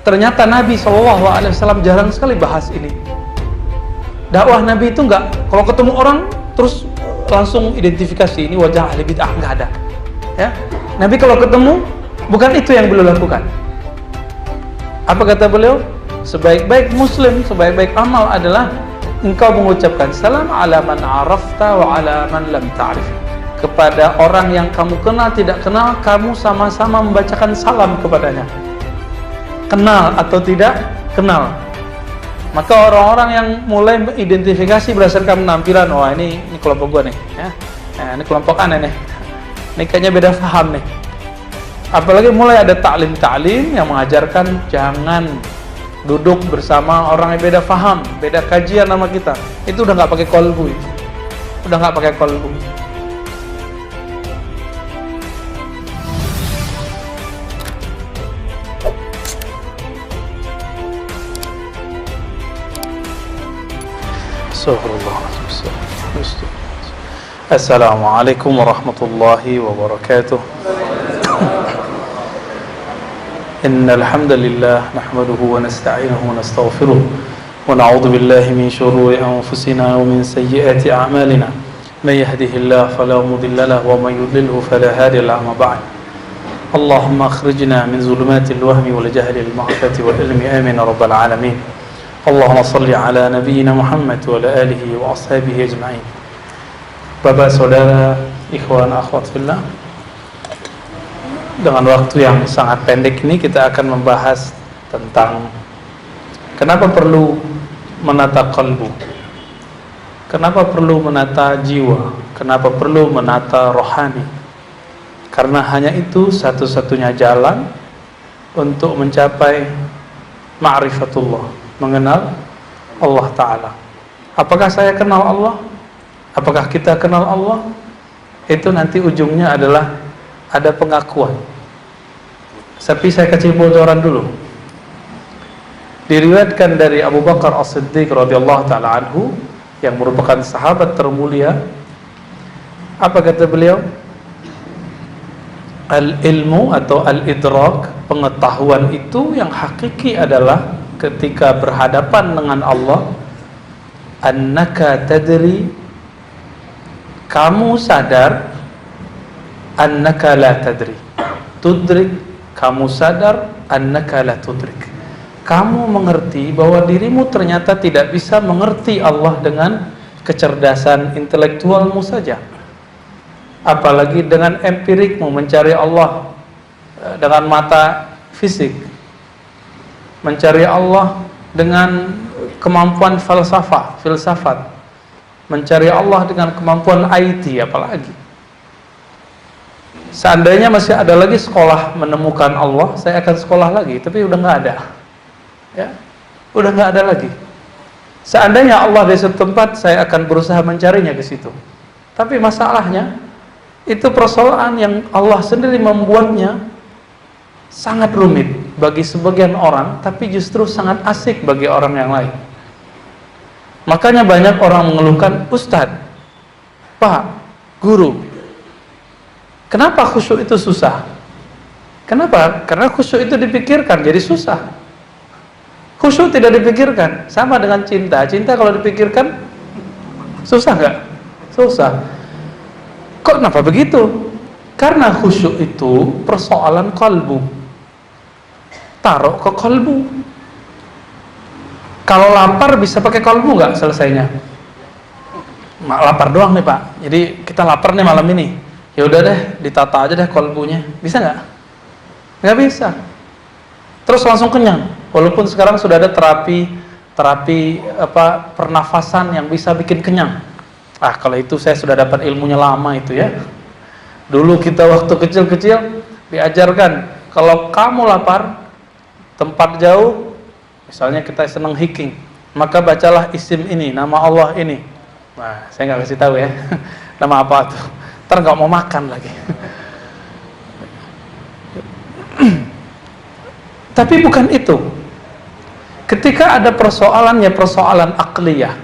Ternyata Nabi SAW jarang sekali bahas ini. Dakwah Nabi itu nggak, kalau ketemu orang terus langsung identifikasi ini wajah ahli bid'ah, nggak ada. Ya, Nabi kalau ketemu bukan itu yang beliau lakukan. Apa kata beliau? Sebaik-baik muslim, sebaik-baik amal adalah engkau mengucapkan salam ala man arafta wa ala man lam ta'rif. Kepada orang yang kamu kenal, tidak kenal, kamu sama-sama membacakan salam kepadanya. Kenal atau tidak kenal. Maka orang-orang yang mulai identifikasi berdasarkan penampilan, wah ini kelompok gua nih, ya. Nah, ini kelompok aneh nih. Ini kayaknya beda paham nih. Apalagi mulai ada taklim-taklim yang mengajarkan jangan duduk bersama orang yang beda paham, beda kajian sama kita. Itu udah nggak pakai kolbu, itu. Udah nggak pakai kolbu. Assalamualaikum warahmatullahi wabarakatuh. Innal hamdalillah nahmaduhu wa nasta'inuhu wa nastaghfiruh wa na'udzu billahi min shururi anfusina wa min sayyiati a'malina. May yahdihillahu fala mudilla lahu wa may yudlilhu fala hadiya lahu. Amma ba'd. Allahumma akhrijna min zulumatil wahmi wal jahli wal ma'rifati wal ilmi amin ya rabbal alamin. Allahumma salli ala nabiyyina Muhammad wa ala alihi wa ashabihi ajma'in. Bapak, saudara, ikhwan, akhwat fillah, dengan waktu yang sangat pendek ini kita akan membahas tentang kenapa perlu menata qalbu, kenapa perlu menata jiwa, kenapa perlu menata rohani. Karena hanya itu satu-satunya jalan untuk mencapai ma'rifatullah, mengenal Allah Ta'ala. Apakah saya kenal Allah? Apakah kita kenal Allah? Itu nanti ujungnya adalah ada pengakuan. Tapi saya kasih bocoran dulu. Diriwayatkan dari Abu Bakar As-Siddiq radhiyallahu ta'ala anhu, yang merupakan sahabat termulia. Apa kata beliau? Al-ilmu atau al-idrak, pengetahuan itu yang hakiki adalah ketika berhadapan dengan Allah, annaka tadri, kamu sadar, annaka la tadri, tudrik, kamu sadar, annaka la tudrik, kamu mengerti bahwa dirimu ternyata tidak bisa mengerti Allah dengan kecerdasan intelektualmu saja, apalagi dengan empirikmu mencari Allah dengan mata fisik, mencari Allah dengan kemampuan filsafat, mencari Allah dengan kemampuan IT apalagi. Seandainya masih ada lagi sekolah menemukan Allah, saya akan sekolah lagi, tapi udah nggak ada. Ya, udah nggak ada lagi. Seandainya Allah di satu tempat, saya akan berusaha mencarinya ke situ. Tapi masalahnya itu persoalan yang Allah sendiri membuatnya sangat rumit bagi sebagian orang, tapi justru sangat asik bagi orang yang lain. Makanya banyak orang mengeluhkan, Ustadz, Pak, Guru, kenapa khusyuk itu susah? Kenapa? Karena khusyuk itu dipikirkan, jadi susah. Khusyuk tidak dipikirkan, sama dengan cinta. Cinta kalau dipikirkan, susah nggak? Susah. Kok kenapa begitu? Karena khusyuk itu persoalan kalbu. Taruh ke kalbu. Kalau lapar bisa pakai kalbu nggak selesainya? Lapar doang nih Pak. Jadi kita lapar nih malam ini. Ya udah deh, ditata aja deh kalbunya. Bisa nggak? Nggak bisa. Terus langsung kenyang. Walaupun sekarang sudah ada terapi pernafasan yang bisa bikin kenyang. Ah, kalau itu saya sudah dapat ilmunya lama itu ya. Dulu kita waktu kecil-kecil diajarkan, kalau kamu lapar, tempat jauh, misalnya kita senang hiking, maka bacalah isim ini, nama Allah ini. Nah, saya nggak kasih tahu ya, nama apa tuh. Ntar nggak mau makan lagi. Tapi bukan itu. Ketika ada persoalannya, persoalan akliyah,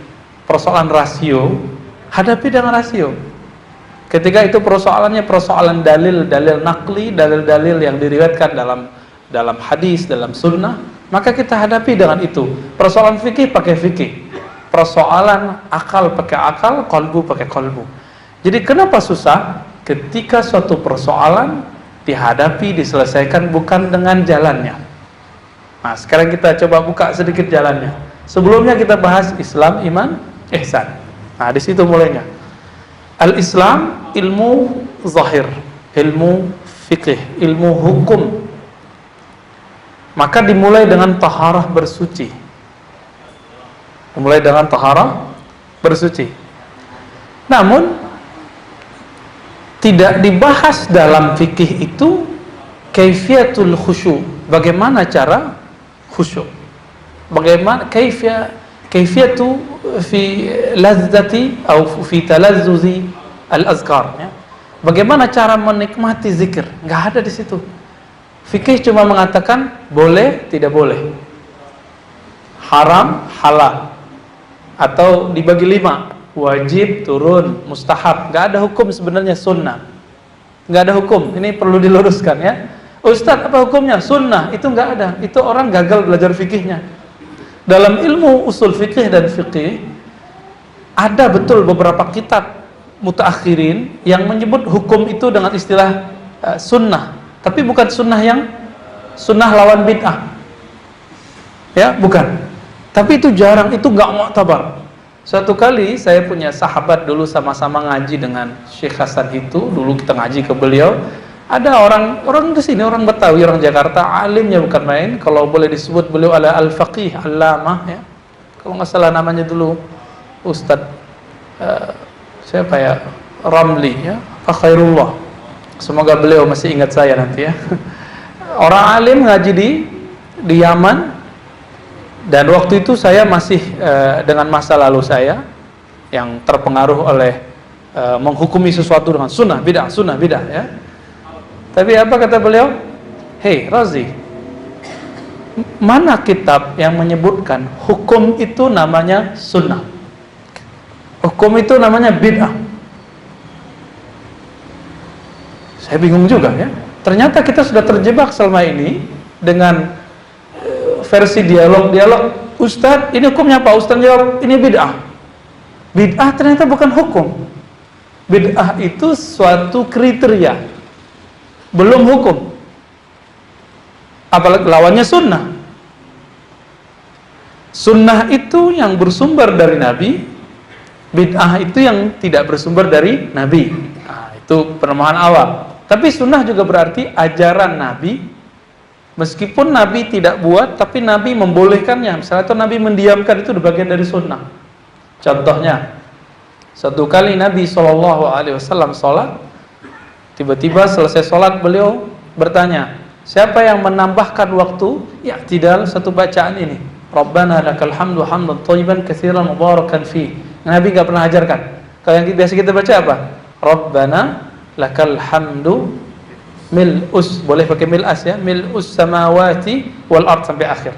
persoalan rasio, hadapi dengan rasio. Ketika itu persoalannya persoalan dalil nakli, dalil-dalil yang diriwayatkan dalam hadis, dalam sunnah, Maka kita hadapi dengan itu. Persoalan fikih pakai fikih, persoalan akal pakai akal, kolbu pakai kolbu. Jadi kenapa susah? Ketika suatu persoalan dihadapi, diselesaikan bukan dengan jalannya. Nah, sekarang kita coba buka sedikit jalannya. Sebelumnya kita bahas Islam, iman, ihsan. Nah, di situ mulainya. Al-Islam, ilmu zahir, ilmu fikih, ilmu hukum. Maka dimulai dengan taharah bersuci. Dimulai dengan taharah bersuci. Namun tidak dibahas dalam fikih itu kaifiyatul khusyu', bagaimana cara khusyuk, bagaimana kaifiyatu fi lazzati atau fi talazzuzi al-azkar, ya. Bagaimana cara menikmati zikir, nggak ada di situ. Fikih cuma mengatakan boleh, tidak boleh, haram, halal, atau dibagi 5, wajib, turun, mustahab. Nggak ada hukum sebenarnya sunnah, nggak ada hukum. Ini perlu diluruskan, ya. Ustadz, apa hukumnya? Sunnah itu nggak ada. Itu orang gagal belajar fikihnya. Dalam ilmu usul fikih dan fikih ada betul beberapa kitab mutaakhirin yang menyebut hukum itu dengan istilah sunnah, tapi bukan sunnah yang sunnah lawan bid'ah, ya, bukan. Tapi itu jarang, itu nggak mu'tabar. Suatu kali saya punya sahabat dulu sama-sama ngaji dengan Syekh Hasan itu, dulu kita ngaji ke beliau. Ada orang di sini, orang Betawi, orang Jakarta, alimnya bukan main. Kalau boleh disebut beliau adalah al-faqih, allamah, ya. Kalau nggak salah namanya dulu Ustadz siapa ya, Ramli, ya, Pak Khairullah. Semoga beliau masih ingat saya nanti, ya. Orang alim ngaji di Yaman. Dan waktu itu saya masih dengan masa lalu saya yang terpengaruh oleh menghukumi sesuatu dengan sunnah bidah, ya. Tapi apa kata beliau? Hei Razi, mana kitab yang menyebutkan hukum itu namanya sunnah, hukum itu namanya bid'ah? Saya bingung juga, ya. Ternyata kita sudah terjebak selama ini dengan versi dialog. Ustadz, ini hukumnya apa? Ustadz jawab, ini bid'ah. Bid'ah ternyata bukan hukum. Bid'ah itu suatu kriteria, belum hukum. Apalagi lawannya sunnah. Sunnah itu yang bersumber dari Nabi, bid'ah itu yang tidak bersumber dari Nabi. Nah, itu perumpamaan awal. Tapi sunnah juga berarti ajaran Nabi. Meskipun Nabi tidak buat, tapi Nabi membolehkannya. Misalnya itu Nabi mendiamkan, itu bagian dari sunnah. Contohnya, satu kali Nabi SAW sholat, tiba-tiba selesai sholat beliau bertanya, siapa yang menambahkan waktu i'tidal satu bacaan ini? Rabbana lakal hamdu hamdan thayyiban katsiran mubarakan fi. Nabi nggak pernah ajarkan. Kalau yang biasa kita baca apa? Rabbana lakal hamdu mil'us, boleh pakai mil'as, ya, mil'us samawati wal ard sampai akhir.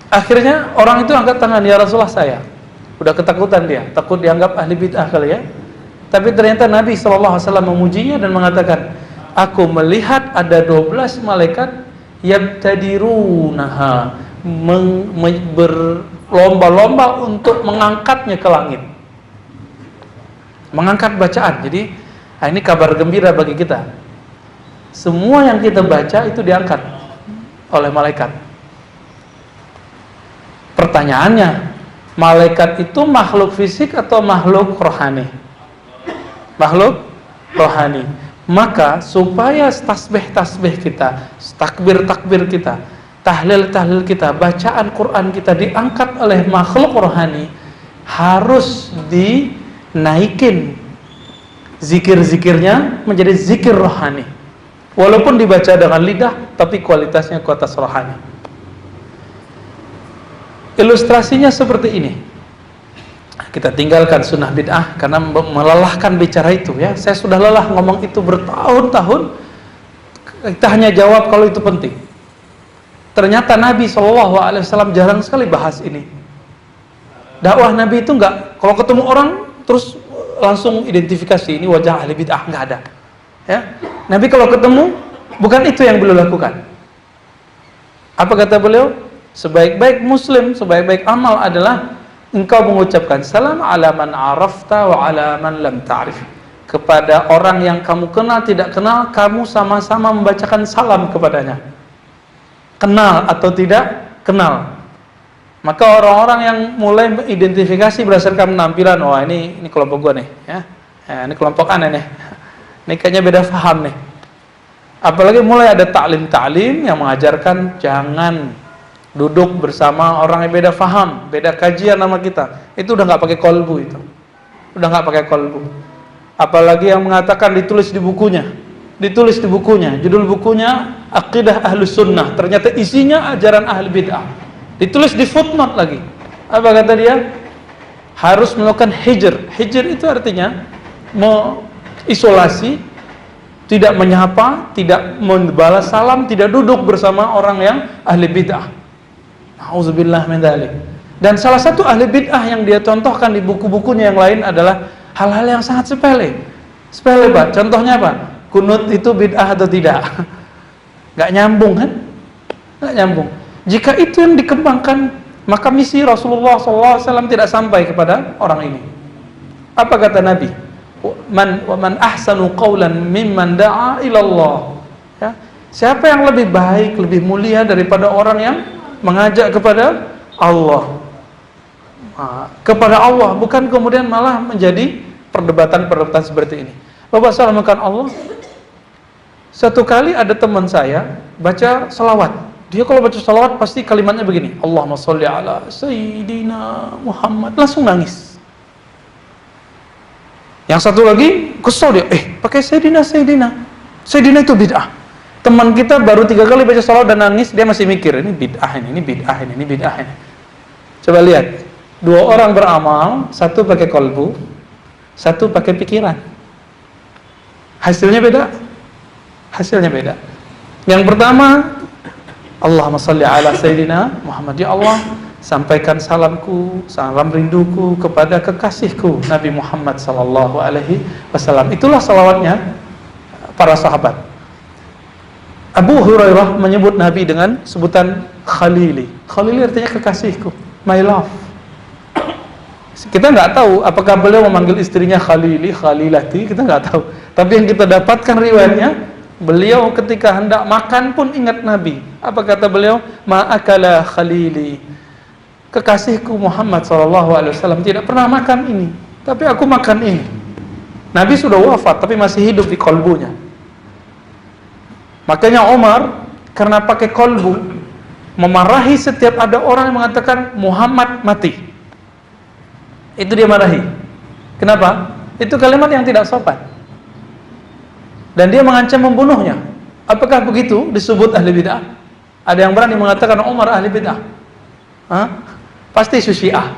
Akhirnya orang itu angkat tangan, ya Rasulullah, saya udah ketakutan, dia takut dianggap ahli bid'ah kali, ya. Tapi ternyata Nabi SAW memujinya dan mengatakan, aku melihat ada 12 malaikat yabtadirunaha, berlomba-lomba untuk mengangkatnya ke langit, mengangkat bacaan. Jadi ini kabar gembira bagi kita. Semua yang kita baca itu diangkat oleh malaikat. Pertanyaannya, malaikat itu makhluk fisik atau makhluk rohani? Makhluk rohani. Maka supaya tasbih-tasbih kita, takbir-takbir kita, tahlil-tahlil kita, bacaan Quran kita diangkat oleh makhluk rohani, harus dinaikin zikir-zikirnya menjadi zikir rohani. Walaupun dibaca dengan lidah, tapi kualitasnya kualitas rohani. Ilustrasinya seperti ini. Kita tinggalkan sunnah bid'ah karena melelahkan bicara itu, ya. Saya sudah lelah ngomong itu bertahun-tahun. Kita hanya jawab kalau itu penting. Ternyata Nabi SAW jarang sekali bahas ini. Dakwah Nabi itu enggak, kalau ketemu orang terus langsung identifikasi ini wajah ahli bid'ah, enggak ada. Ya, Nabi kalau ketemu bukan itu yang beliau lakukan. Apa kata beliau? Sebaik-baik muslim, sebaik-baik amal adalah engkau mengucapkan salam ala man arafta wa ala man lam ta'rif. Kepada orang yang kamu kenal, tidak kenal, kamu sama-sama membacakan salam kepadanya. Kenal atau tidak kenal. Maka orang-orang yang mulai mengidentifikasi berdasarkan penampilan, wah ini kelompok gua nih, ya. Ini kelompok aneh nih. Ini kayaknya beda faham nih. Apalagi mulai ada taklim-taklim yang mengajarkan jangan duduk bersama orang yang beda faham, beda kajian sama kita. Itu udah nggak pakai kolbu itu. Udah nggak pakai kolbu. Apalagi yang mengatakan ditulis di bukunya. Ditulis di bukunya. Judul bukunya Aqidah Ahlus Sunnah. Ternyata isinya ajaran ahli bid'ah. Ditulis di footnote lagi. Apa kata dia? Harus melakukan hijr. Hijr itu artinya mengisolasi, tidak menyapa, tidak membalas salam, tidak duduk bersama orang yang ahli bid'ah. Auzubillah min dzalik. Dan salah satu ahli bid'ah yang dia contohkan di buku-bukunya yang lain adalah hal-hal yang sangat sepele. Sepele, Pak. Contohnya apa? Kunut itu bid'ah atau tidak? Nggak nyambung kan? Nggak nyambung. Jika itu yang dikembangkan, maka misi Rasulullah SAW tidak sampai kepada orang ini. Apa kata Nabi? Man ahsanu qawlan mimman da'a ilallah. Ya. Siapa yang lebih baik, lebih mulia daripada orang yang mengajak kepada Allah? Kepada Allah, bukan kemudian malah menjadi perdebatan-perdebatan seperti ini. Bapak salamakan Allah. Satu kali ada teman saya baca salawat. Dia kalau baca salawat pasti kalimatnya begini, Allahumma sholli ala Sayyidina Muhammad. Langsung nangis. Yang satu lagi kesel dia, pakai Sayyidina itu bid'ah. Teman kita baru 3 kali baca salawat dan nangis, dia masih mikir, ini bid'ah ini bid'ah ini. Coba lihat, 2 orang beramal, satu pakai kolbu, satu pakai pikiran. Hasilnya beda. Yang pertama, Allahumma sholli ala Sayyidina Muhammad. Ya Allah, sampaikan salamku, salam rinduku kepada kekasihku Nabi Muhammad sallallahu alaihi wasallam. Itulah salawatnya para sahabat. Abu Hurairah menyebut Nabi dengan sebutan Khalili. Khalili artinya kekasihku, my love. Kita nggak tahu apakah beliau memanggil istrinya Khalili, Khalilati, kita nggak tahu. Tapi yang kita dapatkan riwayatnya, beliau ketika hendak makan pun ingat Nabi. Apa kata beliau? Ma'akala Khalili. Kekasihku Muhammad SAW tidak pernah makan ini, tapi aku makan ini. Nabi sudah wafat, tapi masih hidup di kolbunya. Makanya Umar, karena pakai kolbu, memarahi setiap ada orang yang mengatakan Muhammad mati. Itu dia marahi. Kenapa? Itu kalimat yang tidak sopan. Dan dia mengancam membunuhnya. Apakah begitu disebut ahli bid'ah? Ada yang berani mengatakan Umar ahli bid'ah? Pasti itu Syiah.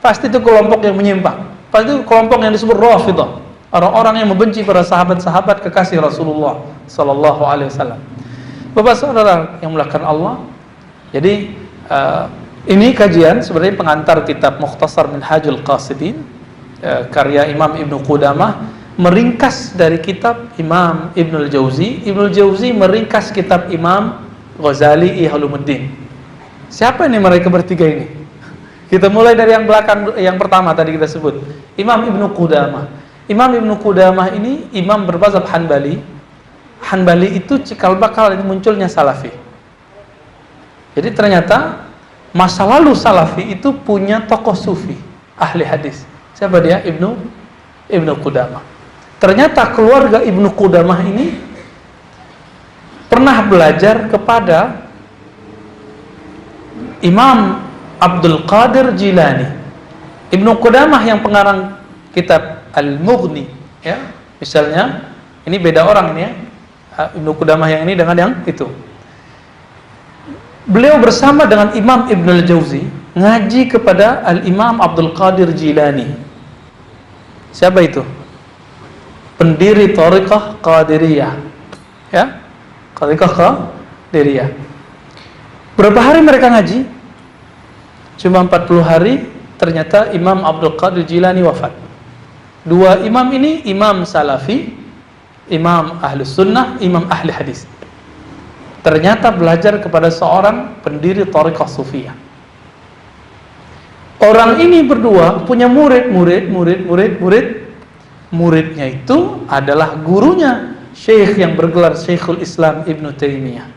Pasti itu kelompok yang menyimpang. Pasti itu kelompok yang disebut Rafidah. Orang-orang yang membenci para sahabat-sahabat kekasih Rasulullah sallallahu alaihi wasallam. Bapak saudara yang mulakan Allah. Jadi ini kajian sebenarnya pengantar kitab Mukhtasar Minhajul Qasidin karya Imam Ibnu Qudamah, meringkas dari kitab Imam Ibnul Jauzi. Ibnul Jauzi meringkas kitab Imam Ghazali Ihya-Ulumuddin. Siapa ini mereka bertiga ini? Kita mulai dari yang belakang, yang pertama tadi kita sebut, Imam Ibnu Qudamah. Imam Ibnu Qudamah ini imam bermazhab Hanbali. Hanbali itu cikal bakal munculnya Salafi. Jadi ternyata masa lalu Salafi itu punya tokoh sufi, ahli hadis. Siapa dia? Ibnu Qudamah. Ternyata keluarga Ibnu Qudamah ini pernah belajar kepada Imam Abdul Qadir Jilani. Ibnu Qudamah yang pengarang kitab Al-Mughni, ya. Misalnya, ini beda orang ini ya. Ibnu Qudamah yang ini dengan yang itu. Beliau bersama dengan Imam Ibnul Jauzi ngaji kepada Al-Imam Abdul Qadir Jilani. Siapa itu? Pendiri Thariqah Qadiriyah. Ya? Thariqah Qadiriyah. Berapa hari mereka ngaji? Cuma 40 hari, ternyata Imam Abdul Qadir Jilani wafat. 2 imam ini, imam Salafi, imam Ahlus Sunnah, imam Ahli Hadis. ternyata belajar kepada seorang pendiri thariqah sufiyah. Orang ini berdua punya muridnya itu adalah gurunya syekh yang bergelar Syekhul Islam Ibnu Taimiyah.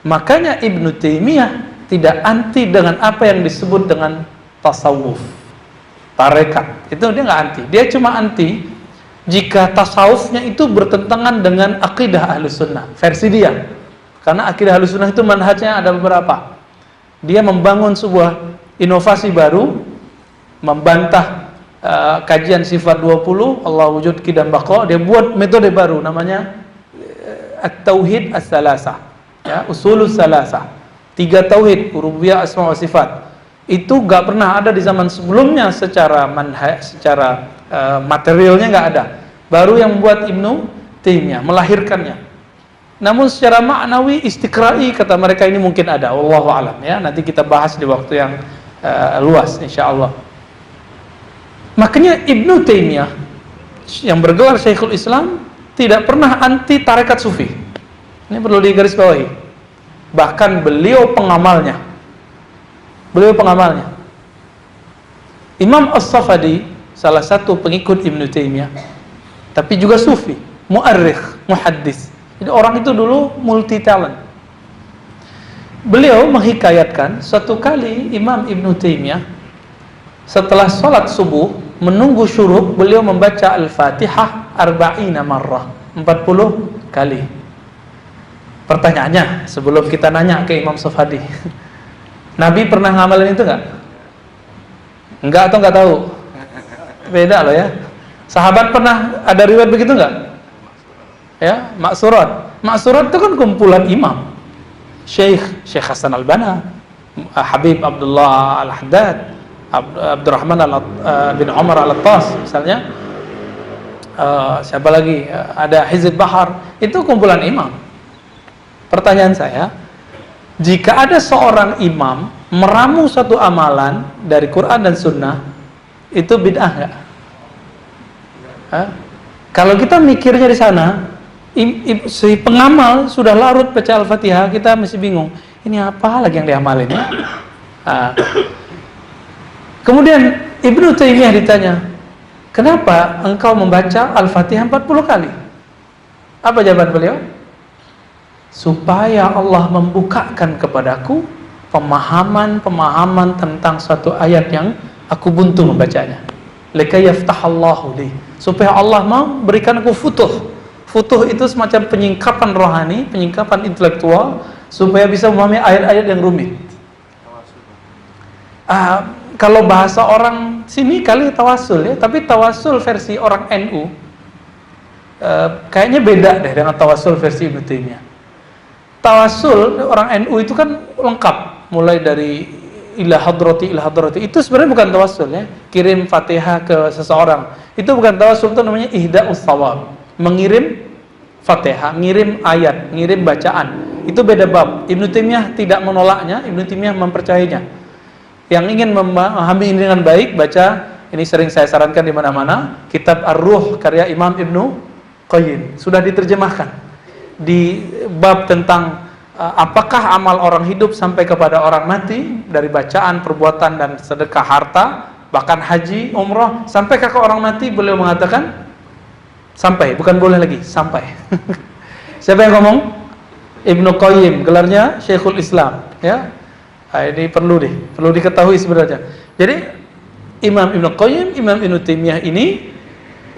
Makanya Ibnu Taimiyah tidak anti dengan apa yang disebut dengan tasawuf, tarekat. Itu dia nggak anti. Dia cuma anti jika tasawufnya itu bertentangan dengan akidah Ahlus Sunnah, versi dia. Karena akidah Ahlus Sunnah itu manhajnya ada beberapa. Dia membangun sebuah inovasi baru, membantah kajian sifat 20, Allah wujud qidam baqa. Dia buat metode baru namanya at-tauhid as-salasah, ya, usulus salasah. 3 tauhid, rububiyah, asma wa sifat. Itu gak pernah ada di zaman sebelumnya secara manhaj, secara materialnya gak ada. Baru yang membuat Ibnu Taimiyah, melahirkannya. Namun secara maknawi, istiqra'i, kata mereka ini mungkin ada, wallahu alam, ya. Nanti kita bahas di waktu yang luas insyaallah. Makanya Ibnu Taimiyah yang bergelar Syekhul Islam tidak pernah anti tarekat sufi. Ini perlu digarisbawahi. Bahkan beliau pengamalnya. Imam As-Safadi, salah satu pengikut Ibnu Taimiyah, tapi juga sufi, mu'arrikh, muhaddis. Jadi orang itu dulu multi talent. Beliau menghikayatkan suatu kali Imam Ibnu Taimiyah setelah sholat subuh menunggu syuruk, beliau membaca Al-Fatihah 40 marrah, 40 kali. Pertanyaannya, sebelum kita nanya ke Imam Safadi, Nabi pernah ngamalin itu enggak? Enggak atau enggak tahu? Beda loh ya. Sahabat pernah ada riwayat begitu enggak? Ya, maksurat. Maksurat itu kan kumpulan imam. Syekh Hasan Al-Banna, Habib Abdullah Al-Haddad, Abdurrahman bin Umar Al-Attas misalnya, siapa lagi, ada Hizb Bahar, itu kumpulan imam. Pertanyaan saya, jika ada seorang imam meramu suatu amalan dari Quran dan Sunnah, itu bid'ah nggak? Kalau kita mikirnya di sana, si pengamal sudah larut baca Al-Fatihah, kita masih bingung, ini apa lagi yang diamalin ya? Kemudian Ibnu Taimiyah ditanya, kenapa engkau membaca Al-Fatihah 40 kali? Apa jawaban beliau? Supaya Allah membukakan kepadaku pemahaman tentang suatu ayat yang aku buntu membacanya. Likay yaftahallahu li, supaya Allah mau berikan aku futuh. Futuh itu semacam penyingkapan rohani, penyingkapan intelektual, supaya bisa memahami ayat-ayat yang rumit. Kalau bahasa orang sini kali tawasul ya, tapi tawasul versi orang NU kayaknya beda deh dengan tawasul versi Ibnu Taimiyah. Tawasul orang NU itu kan lengkap, mulai dari ila hadrati itu sebenarnya bukan tawasul ya. Kirim Fatihah ke seseorang itu bukan tawasul, itu namanya ihda'us shawab, mengirim Fatihah, ngirim ayat, ngirim bacaan. Itu beda bab. Ibnu Taimiyah tidak menolaknya, Ibnu Taimiyah mempercayainya. Yang ingin memahami ini dengan baik, baca, ini sering saya sarankan di mana-mana, kitab Ar-Ruh karya Imam Ibnu Qayyim, sudah diterjemahkan di bab tentang apakah amal orang hidup sampai kepada orang mati, dari bacaan, perbuatan, dan sedekah harta, bahkan haji, umrah, sampai ke orang mati. Beliau mengatakan sampai, bukan boleh lagi, sampai. Siapa yang ngomong? Ibnu Qayyim, gelarnya Syekhul Islam, ya. Ini perlu diketahui sebenarnya. Jadi Imam Ibnu Qayyim, Imam Ibnu Taimiyah ini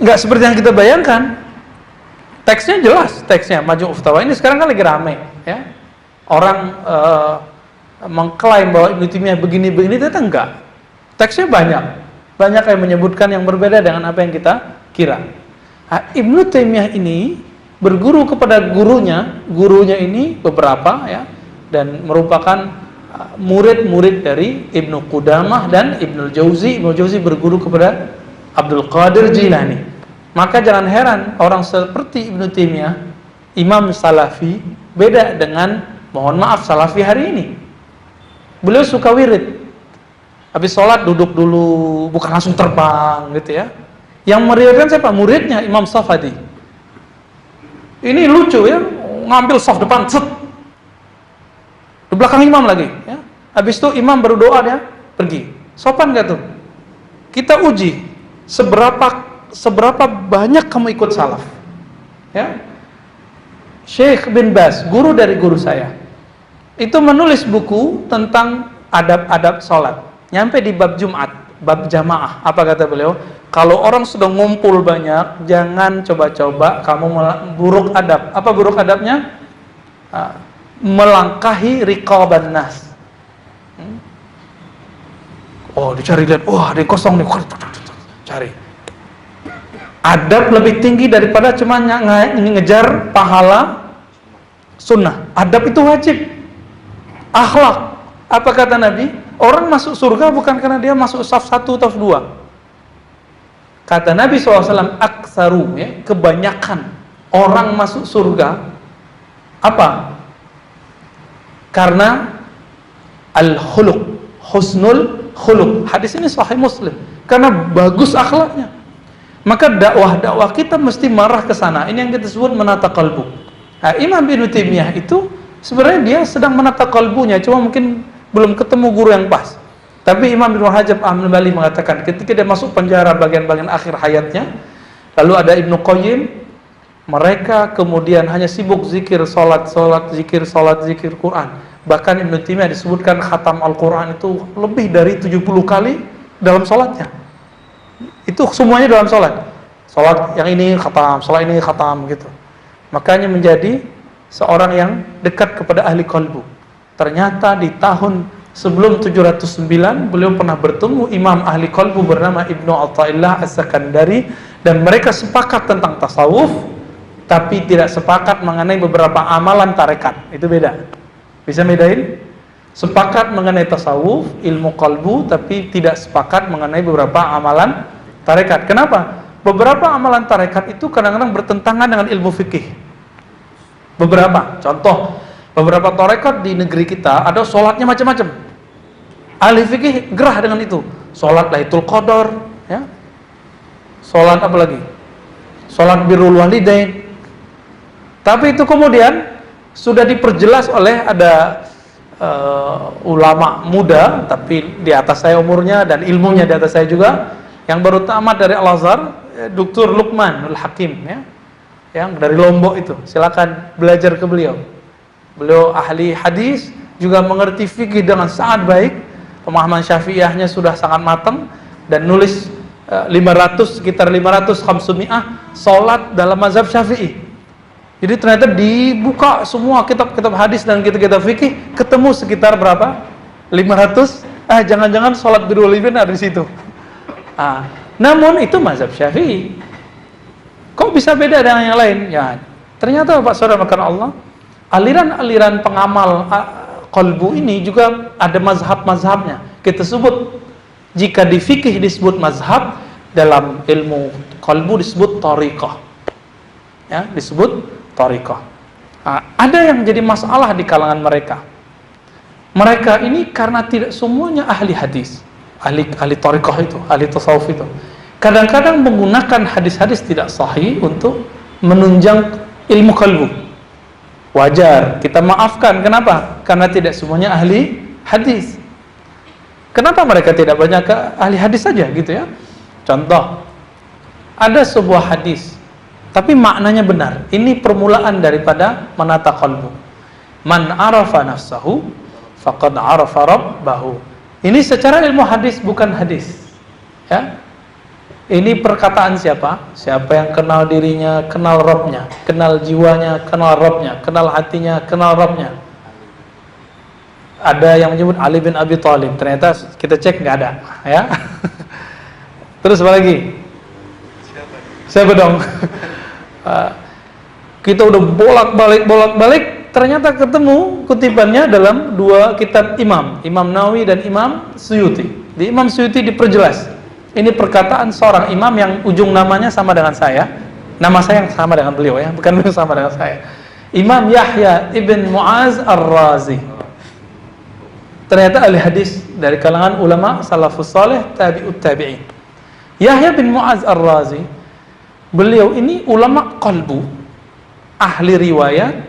nggak seperti yang kita bayangkan. Teksnya jelas, teksnya Majmu' Fatawa ini sekarang kan lagi ramai, ya. Orang mengklaim bahwa Ibnu Taimiyah begini-begini, ternyata enggak. Teksnya banyak yang menyebutkan yang berbeda dengan apa yang kita kira. Ibnu Taimiyah ini berguru kepada gurunya ini beberapa, ya, dan merupakan murid-murid dari Ibnu Qudamah dan Ibnu Jauzi. Ibnu Jauzi berguru kepada Abdul Qadir Jilani. Maka jangan heran orang seperti Ibnu Taimiyah, Imam Salafi, beda dengan, mohon maaf, Salafi hari ini. Beliau suka wirid. Habis sholat duduk dulu, bukan langsung terbang gitu ya. Yang meriwayatkan siapa? Muridnya Imam Safadi. Ini lucu ya, ngambil saf depan, set. Di belakang imam lagi, ya. Habis itu imam baru doa, dia pergi. Sopan gak tuh? Kita uji seberapa banyak kamu ikut salaf. Ya. Syekh bin Baz, guru dari guru saya, itu menulis buku tentang adab-adab sholat. Nyampe di bab Jumat, bab jamaah. Apa kata beliau? Kalau orang sudah ngumpul banyak, jangan coba-coba kamu buruk adab. Apa buruk adabnya? Melangkahi riqaban nas. Oh, dicari lihat, wah ada yang kosong nih, cari. Adab lebih tinggi daripada cuma ngejar pahala sunnah. Adab itu wajib. Akhlak. Apa kata Nabi? Orang masuk surga bukan karena dia masuk saf 1 atau 2. Kata Nabi SAW, aksaru, ya, kebanyakan orang masuk surga. Apa? Karena al-khuluq, husnul khuluq. Hadis ini sahih Muslim. Karena bagus akhlaknya. Maka dakwah-dakwah kita mesti marah ke sana. Ini yang kita sebut menata kalbu. Nah, Imam Ibnu Taimiyah itu sebenarnya dia sedang menata kalbunya, cuma mungkin belum ketemu guru yang pas. Tapi Imam Ibnu Rajab Al-Hambali mengatakan ketika dia masuk penjara bagian-bagian akhir hayatnya, lalu ada Ibnu Qayyim, mereka kemudian hanya sibuk zikir, salat, zikir, salat, zikir Quran. Bahkan Ibnu Taimiyah disebutkan khatam Al-Quran itu lebih dari 70 kali dalam salatnya. Itu semuanya dalam salat. Salat yang ini khatam, salat ini khatam gitu. Makanya menjadi seorang yang dekat kepada ahli qalbu. Ternyata di tahun sebelum 709 beliau pernah bertemu imam ahli qalbu bernama Ibnu Athaillah As-Sakandari, dan mereka sepakat tentang tasawuf tapi tidak sepakat mengenai beberapa amalan tarekat. Itu beda. Bisa bedain? Sepakat mengenai tasawuf, ilmu qalbu, tapi tidak sepakat mengenai beberapa amalan tarekat. Kenapa? Beberapa amalan tarekat itu kadang-kadang bertentangan dengan ilmu fikih. Beberapa, contoh, beberapa tarekat di negeri kita ada sholatnya macam-macam. Ahli fikih gerah dengan itu. Sholat Lailatul Qadar, ya. Sholat apa lagi? Sholat birrul walidain. Tapi itu kemudian sudah diperjelas oleh ada ulama muda, tapi di atas saya umurnya dan ilmunya di atas saya juga, yang baru tamat dari Al-Azhar, Dr. Luqman Al-Hakim, ya, yang dari Lombok itu. Silakan belajar ke beliau. Beliau ahli hadis, juga mengerti fikih dengan sangat baik. Pemahaman Syafi'iyahnya sudah sangat matang dan nulis sekitar 500 khamsumiyah salat dalam mazhab Syafi'i. Jadi ternyata dibuka semua kitab-kitab hadis dan kitab-kitab fikih, ketemu sekitar berapa? 500. Jangan-jangan salat birrul walidain ada di situ. Namun itu mazhab Syafi'i. Kok bisa beda dengan yang lain? Ya, ternyata Pak Saudara makan Allah, aliran-aliran pengamal qalbu ini juga ada mazhab-mazhabnya. Kita sebut, jika di fikih disebut mazhab, dalam ilmu qalbu disebut tariqah. Ya, disebut tariqah. Ada yang jadi masalah di kalangan mereka. Mereka ini karena tidak semuanya ahli hadis, ahli tariqah itu, ahli tasawuf itu. Kadang-kadang menggunakan hadis-hadis tidak sahih untuk menunjang ilmu qalbu. Wajar, kita maafkan. Kenapa? Karena tidak semuanya ahli hadis. Kenapa mereka tidak banyak ahli hadis saja gitu ya? Contoh, ada sebuah hadis tapi maknanya benar. Ini permulaan daripada menata qalbu. Man arafa nafsahu faqad arafa rabbahu. Ini secara ilmu hadis, bukan hadis. Ya. Ini perkataan siapa? Siapa yang kenal dirinya, kenal Rabbnya, kenal jiwanya, kenal Rabbnya, kenal hatinya, kenal Rabbnya. Ada yang menyebut Ali bin Abi Thalib. Ternyata kita cek nggak ada, ya. Terus apa lagi? Siapa dong? Kita udah bolak-balik, ternyata ketemu kutipannya dalam dua kitab Imam Nawawi dan Imam Suyuti. Di Imam Suyuti diperjelas, ini perkataan seorang imam yang ujung namanya sama dengan saya, nama saya yang sama dengan beliau, ya, bukan beliau sama dengan saya. Imam Yahya ibn Mu'az Ar-Razi. Ternyata ahli hadis dari kalangan ulama salafus saleh, tabi'ut tabi'in. Yahya bin Mu'az Ar-Razi, beliau ini ulama qalbu, ahli riwayat,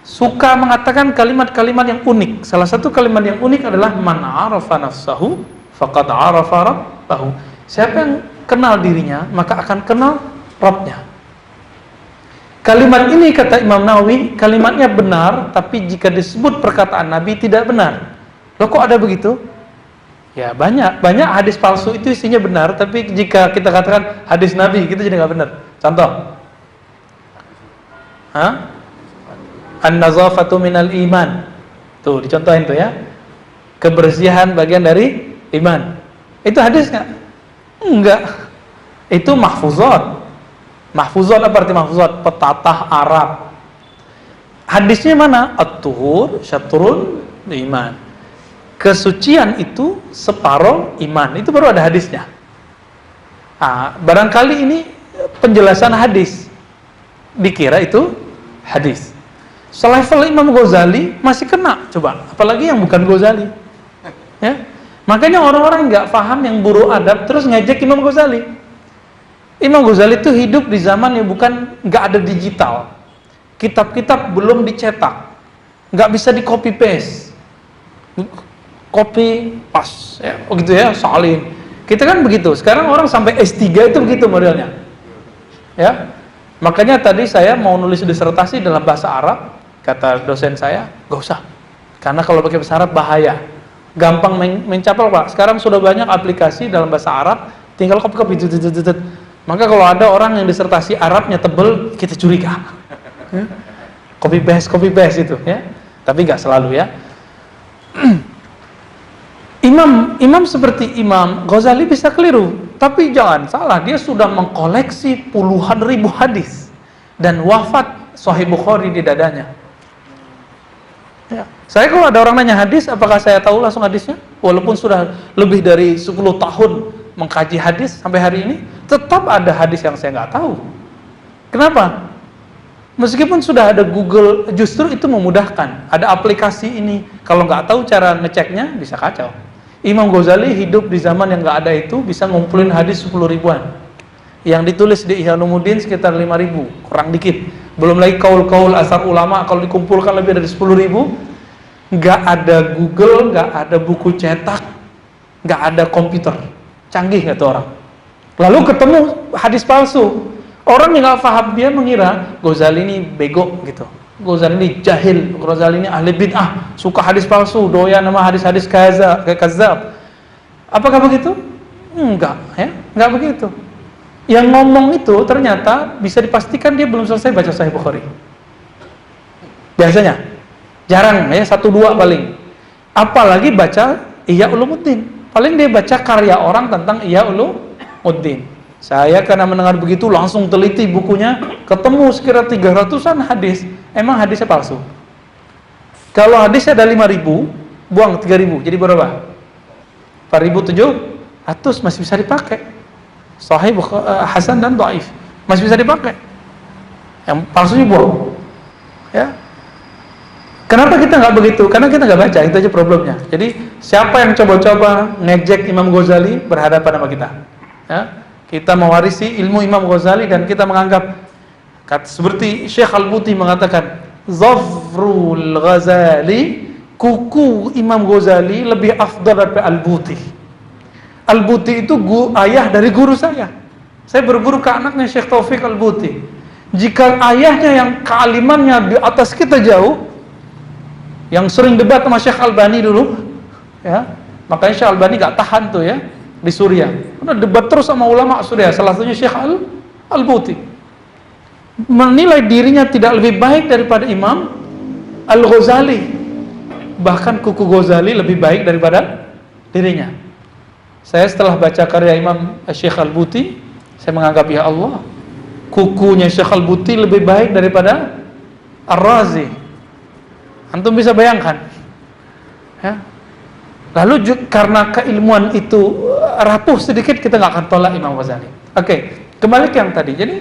suka mengatakan kalimat-kalimat yang unik. Salah satu kalimat yang unik adalah man arafa nafsahu faqad arafa rabbahu. Siapa yang kenal dirinya, maka akan kenal Rabbnya. Kalimat ini, kata Imam Nawawi, kalimatnya benar, tapi jika disebut perkataan Nabi tidak benar. Loh, kok ada begitu? Ya banyak hadis palsu itu isinya benar, tapi jika kita katakan hadis Nabi, gitu jadi nggak benar. Contoh, an-nazafatu minal iman. Tuh, dicontohin tuh ya. Kebersihan bagian dari iman. Itu hadis nggak? Enggak. Itu mahfuzat. Mahfuzat apa arti mahfuzat? Petatah Arab. Hadisnya mana? At-tuhur syatrul iman. Kesucian itu separuh iman. Itu baru ada hadisnya. Barangkali ini penjelasan hadis. Dikira itu hadis. Selevel Imam Ghazali masih kena, coba. Apalagi yang bukan Ghazali. Ya. Makanya orang-orang nggak paham yang buruk adab terus ngejek Imam Ghazali. Imam Ghazali itu hidup di zaman yang bukan nggak ada digital. Kitab-kitab belum dicetak, nggak bisa di copy paste. Copy pas, ya, begitu ya, salin. Kita kan begitu. Sekarang orang sampai S3 itu begitu modelnya. Ya. Makanya tadi saya mau nulis disertasi dalam bahasa Arab, kata dosen saya, nggak usah. Karena kalau pakai bahasa Arab bahaya. Gampang mencapel, Pak. Sekarang sudah banyak aplikasi dalam bahasa Arab, tinggal copy. Maka kalau ada orang yang disertasi Arabnya tebel, kita curiga. Copy paste itu, ya. Tapi nggak selalu ya. Imam seperti Imam Ghazali bisa keliru, tapi jangan salah, dia sudah mengkoleksi puluhan ribu hadis dan wafat Sahih Bukhari di dadanya. Ya. Saya kalau ada orang nanya hadis, apakah saya tahu langsung hadisnya? Walaupun sudah lebih dari 10 tahun mengkaji hadis sampai hari ini, tetap ada hadis yang saya nggak tahu. Kenapa? Meskipun sudah ada Google, justru itu memudahkan. Ada aplikasi ini, kalau nggak tahu cara ngeceknya, bisa kacau. Imam Ghazali hidup di zaman yang nggak ada itu, bisa ngumpulin hadis 10 ribuan. Yang ditulis di Ihya Ulumuddin sekitar 5.000, kurang dikit. Belum lagi kaul-kaul asar ulama, kalau dikumpulkan lebih dari 10.000. Nggak ada Google, nggak ada buku cetak, nggak ada komputer. Canggih nggak tuh orang? Lalu ketemu hadis palsu. Orang yang nggak paham, dia mengira Ghazali ini bego gitu. Ghazali ini jahil, Ghazali ini ahli bid'ah, suka hadis palsu, doyan nama hadis-hadis kazab. Apakah begitu? Enggak, ya, enggak begitu. Yang ngomong itu ternyata bisa dipastikan dia belum selesai baca Sahih Bukhari. Biasanya, jarang ya, 1-2 paling. Apalagi baca Ihya Ulumuddin. Paling dia baca karya orang tentang Ihya Ulumuddin. Saya karena mendengar begitu langsung teliti bukunya, ketemu sekira 300-an hadis. Emang hadisnya palsu. Kalau hadisnya ada 5.000, buang 3.000, jadi berapa? 4.700 masih bisa dipakai. Sahih, Hasan dan Dhaif masih bisa dipakai. Yang palsunya buang. Ya. Kenapa kita nggak begitu? Karena kita nggak baca, itu aja problemnya. Jadi siapa yang coba-coba ngejek Imam Ghazali berhadapan sama kita? Ya. Kita mewarisi ilmu Imam Ghazali dan kita menganggap seperti Syekh Al-Buti mengatakan, Zafrul Ghazali, kuku Imam Ghazali lebih afdal daripada Al-Buti. Al-Buti itu ayah dari guru saya. Saya berguru ke anaknya Syekh Taufik Al-Buti. Jika ayahnya yang kealimannya di atas kita jauh, yang sering debat sama Syekh Albani dulu, ya, makanya Syekh Albani gak tahan tuh ya di Suriah. Karena debat terus sama ulama Suriah, salah satunya Syekh Al-Buti. Menilai dirinya tidak lebih baik daripada Imam Al-Ghazali. Bahkan kuku Ghazali lebih baik daripada dirinya. Saya setelah baca karya Imam Syekh Al-Buti, saya menganggap, ya Allah, kukunya Syekh Al-Buti lebih baik daripada Ar-Razi. Antum bisa bayangkan, ya? Lalu karena keilmuan itu rapuh sedikit, kita nggak akan tolak Imam Ghazali. Oke, kembali ke yang tadi. Jadi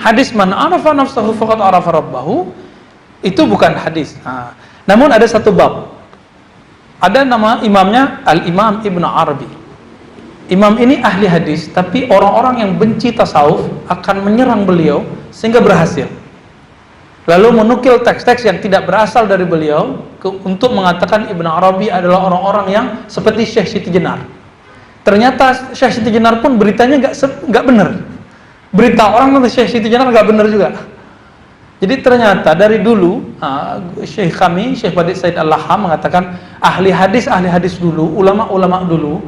hadis man arafa nafsahu faqad arafa rabbahu itu bukan hadis. Namun ada satu bab. Ada nama imamnya Al-Imam Ibnu Arabi. Imam ini ahli hadis, tapi orang-orang yang benci tasawuf akan menyerang beliau sehingga berhasil. lalu menukil teks-teks yang tidak berasal dari beliau untuk mengatakan Ibn Arabi adalah orang-orang yang seperti Syekh Siti Jenar. Ternyata Syekh Siti Jenar pun beritanya nggak benar. Berita orang tentang Syekh Siti Jenar nggak benar juga. Jadi ternyata dari dulu Syekh Badid Said Al-Laham mengatakan ahli hadis dulu, ulama-ulama dulu,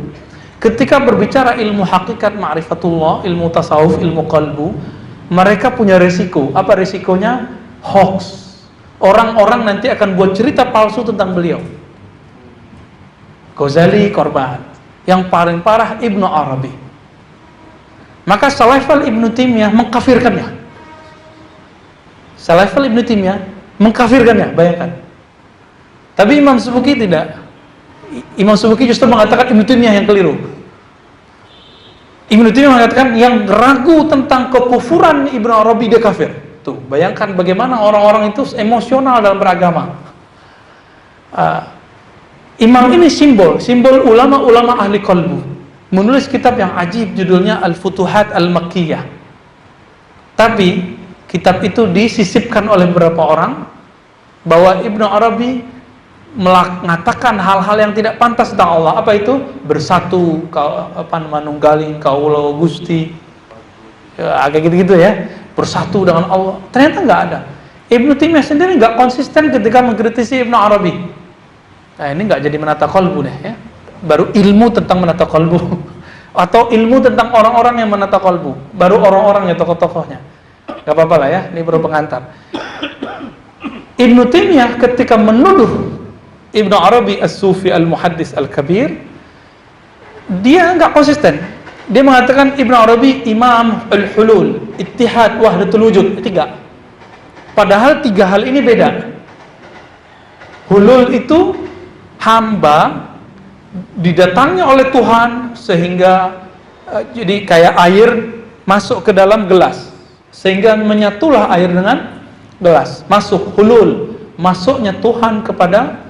ketika berbicara ilmu hakikat ma'rifatullah, ilmu tasawuf, ilmu qalbu, mereka punya resiko. Apa resikonya? Hoax. Orang-orang nanti akan buat cerita palsu tentang beliau. Ghazali korban. Yang paling parah Ibnu Arabi. Maka Salafal Ibnu Taimiyah mengkafirkannya. Salafal Ibnu Taimiyah mengkafirkannya, bayangkan. Tapi Imam Subki tidak. Imam Subki justru mengatakan Ibnu Taimiyah yang keliru. Ibnu Taimiyah mengatakan yang ragu tentang kekufuran Ibnu Arabi dia kafir. Tuh, bayangkan bagaimana orang-orang itu emosional dalam beragama. Imam ini simbol ulama-ulama ahli qalbu. Menulis kitab yang ajib judulnya Al-Futuhat Al-Makkiyah. Tapi kitab itu disisipkan oleh beberapa orang bahwa Ibnu Arabi mengatakan hal-hal yang tidak pantas tentang Allah. Apa itu? Bersatu, manunggaling, kaulo Gusti, agak gitu-gitu ya. Bersatu dengan Allah. Ternyata nggak ada. Ibnu Taimiyah sendiri nggak konsisten ketika mengkritisi Ibnu Arabi. Nah, ini nggak jadi menata kolbu deh ya. Baru ilmu tentang menata kolbu atau ilmu tentang orang-orang yang menata kolbu. Baru orang-orangnya, tokoh-tokohnya. Gak apa-apa lah ya. Ini baru pengantar. Ibnu Taimiyah ketika menuduh Ibnu Arabi As-Sufi Al-Muhaddis Al-Kabir, dia nggak konsisten. Dia mengatakan Ibnu Arabi Imam Al-Hulul, Ittihad, Wahdatul Wujud, 3. Padahal 3 hal ini beda. Hulul itu hamba didatangi oleh Tuhan sehingga jadi kayak air masuk ke dalam gelas, sehingga menyatulah air dengan gelas. Masuk hulul, masuknya Tuhan kepada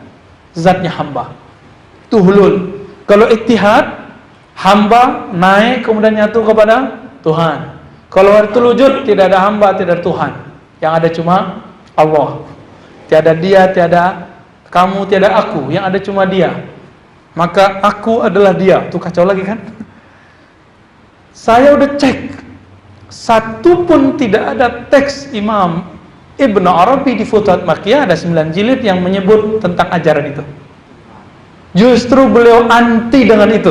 zatnya hamba. Itu hulul. Kalau ittihad, hamba naik kemudian nyatu kepada Tuhan. Kalau wahdatul wujud, tidak ada hamba, tidak ada Tuhan. Yang ada cuma Allah. Tiada dia, tiada kamu, tiada aku. Yang ada cuma dia. Maka aku adalah dia. Tuh kacau lagi kan? Saya udah cek, satu pun tidak ada teks Imam Ibnu Arabi di Futuhat Makkiyah, ada 9 jilid yang menyebut tentang ajaran itu. Justru beliau anti dengan itu.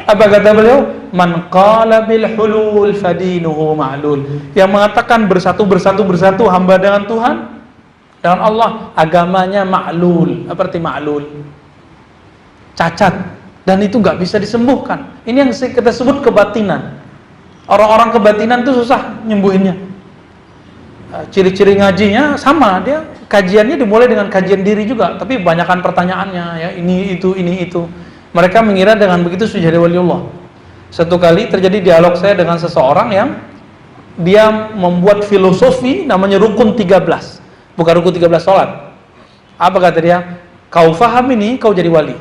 Apa kata beliau? Man qala bil hulul fadinuhu ma'lul. Yang mengatakan bersatu hamba dengan Tuhan, dengan Allah, agamanya ma'lul. Apa arti ma'lul? Cacat. Dan itu nggak bisa disembuhkan. Ini yang kita sebut kebatinan. Orang-orang kebatinan itu susah nyembuhinnya. Ciri-ciri ngajinya sama, dia kajiannya dimulai dengan kajian diri juga, tapi banyakkan pertanyaannya ya, ini itu. Mereka mengira dengan begitu sudah jadi waliullah. Satu kali terjadi dialog saya dengan seseorang yang dia membuat filosofi namanya rukun 13. Bukan rukun 13 sholat. Apa kata dia? Kau faham ini, kau jadi wali.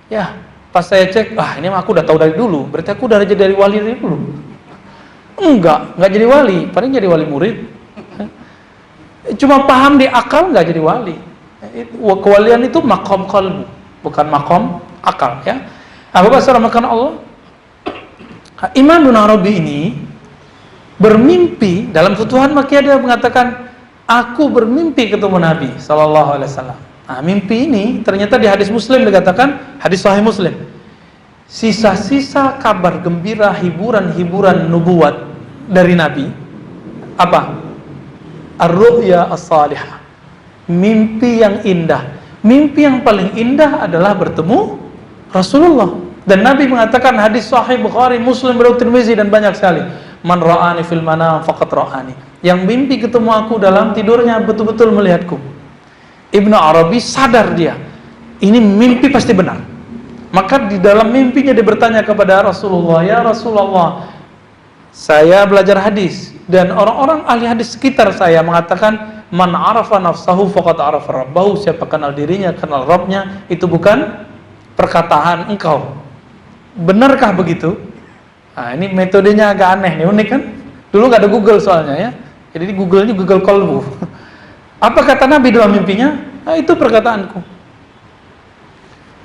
Ya, pas saya cek, ini aku udah tahu dari dulu. Berarti aku udah jadi wali dari dulu. Enggak jadi wali, paling jadi wali murid. Cuma paham di akal, nggak jadi wali. Kewalian itu makom qalbu, bukan makom akal ya. Bapak saudara makan Allah, Imam Ibnu Arabi ini bermimpi dalam Futuhat Makkiyah, dia mengatakan aku bermimpi ketemu Nabi sallallahu alaihi wasallam. Nah, mimpi ini ternyata di hadis Muslim dikatakan, hadis Sahih Muslim, sisa-sisa kabar gembira, hiburan nubuat dari Nabi. Apa? Ar-ru'ya as-salihah. Mimpi yang indah. Mimpi yang paling indah adalah bertemu Rasulullah. Dan Nabi mengatakan, hadis Sahih Bukhari, Muslim, Tirmizi dan banyak sekali, man ra'ani fil manam faqad ra'ani. Yang mimpi ketemu aku dalam tidurnya betul-betul melihatku. Ibnu Arabi sadar dia, ini mimpi pasti benar. Maka di dalam mimpinya dia bertanya kepada Rasulullah, ya Rasulullah, saya belajar hadis dan orang-orang ahli hadis sekitar saya mengatakan, man arafa nafsahu faqad arafa rabbahu. Siapa kenal dirinya, kenal Rabbnya. Itu bukan perkataan engkau. Benarkah begitu? Nah, ini metodenya agak aneh nih, unik kan? Dulu nggak ada Google soalnya ya. Jadi Google-nya Google Kolbu. Apa kata Nabi dalam mimpinya? Nah, itu perkataanku.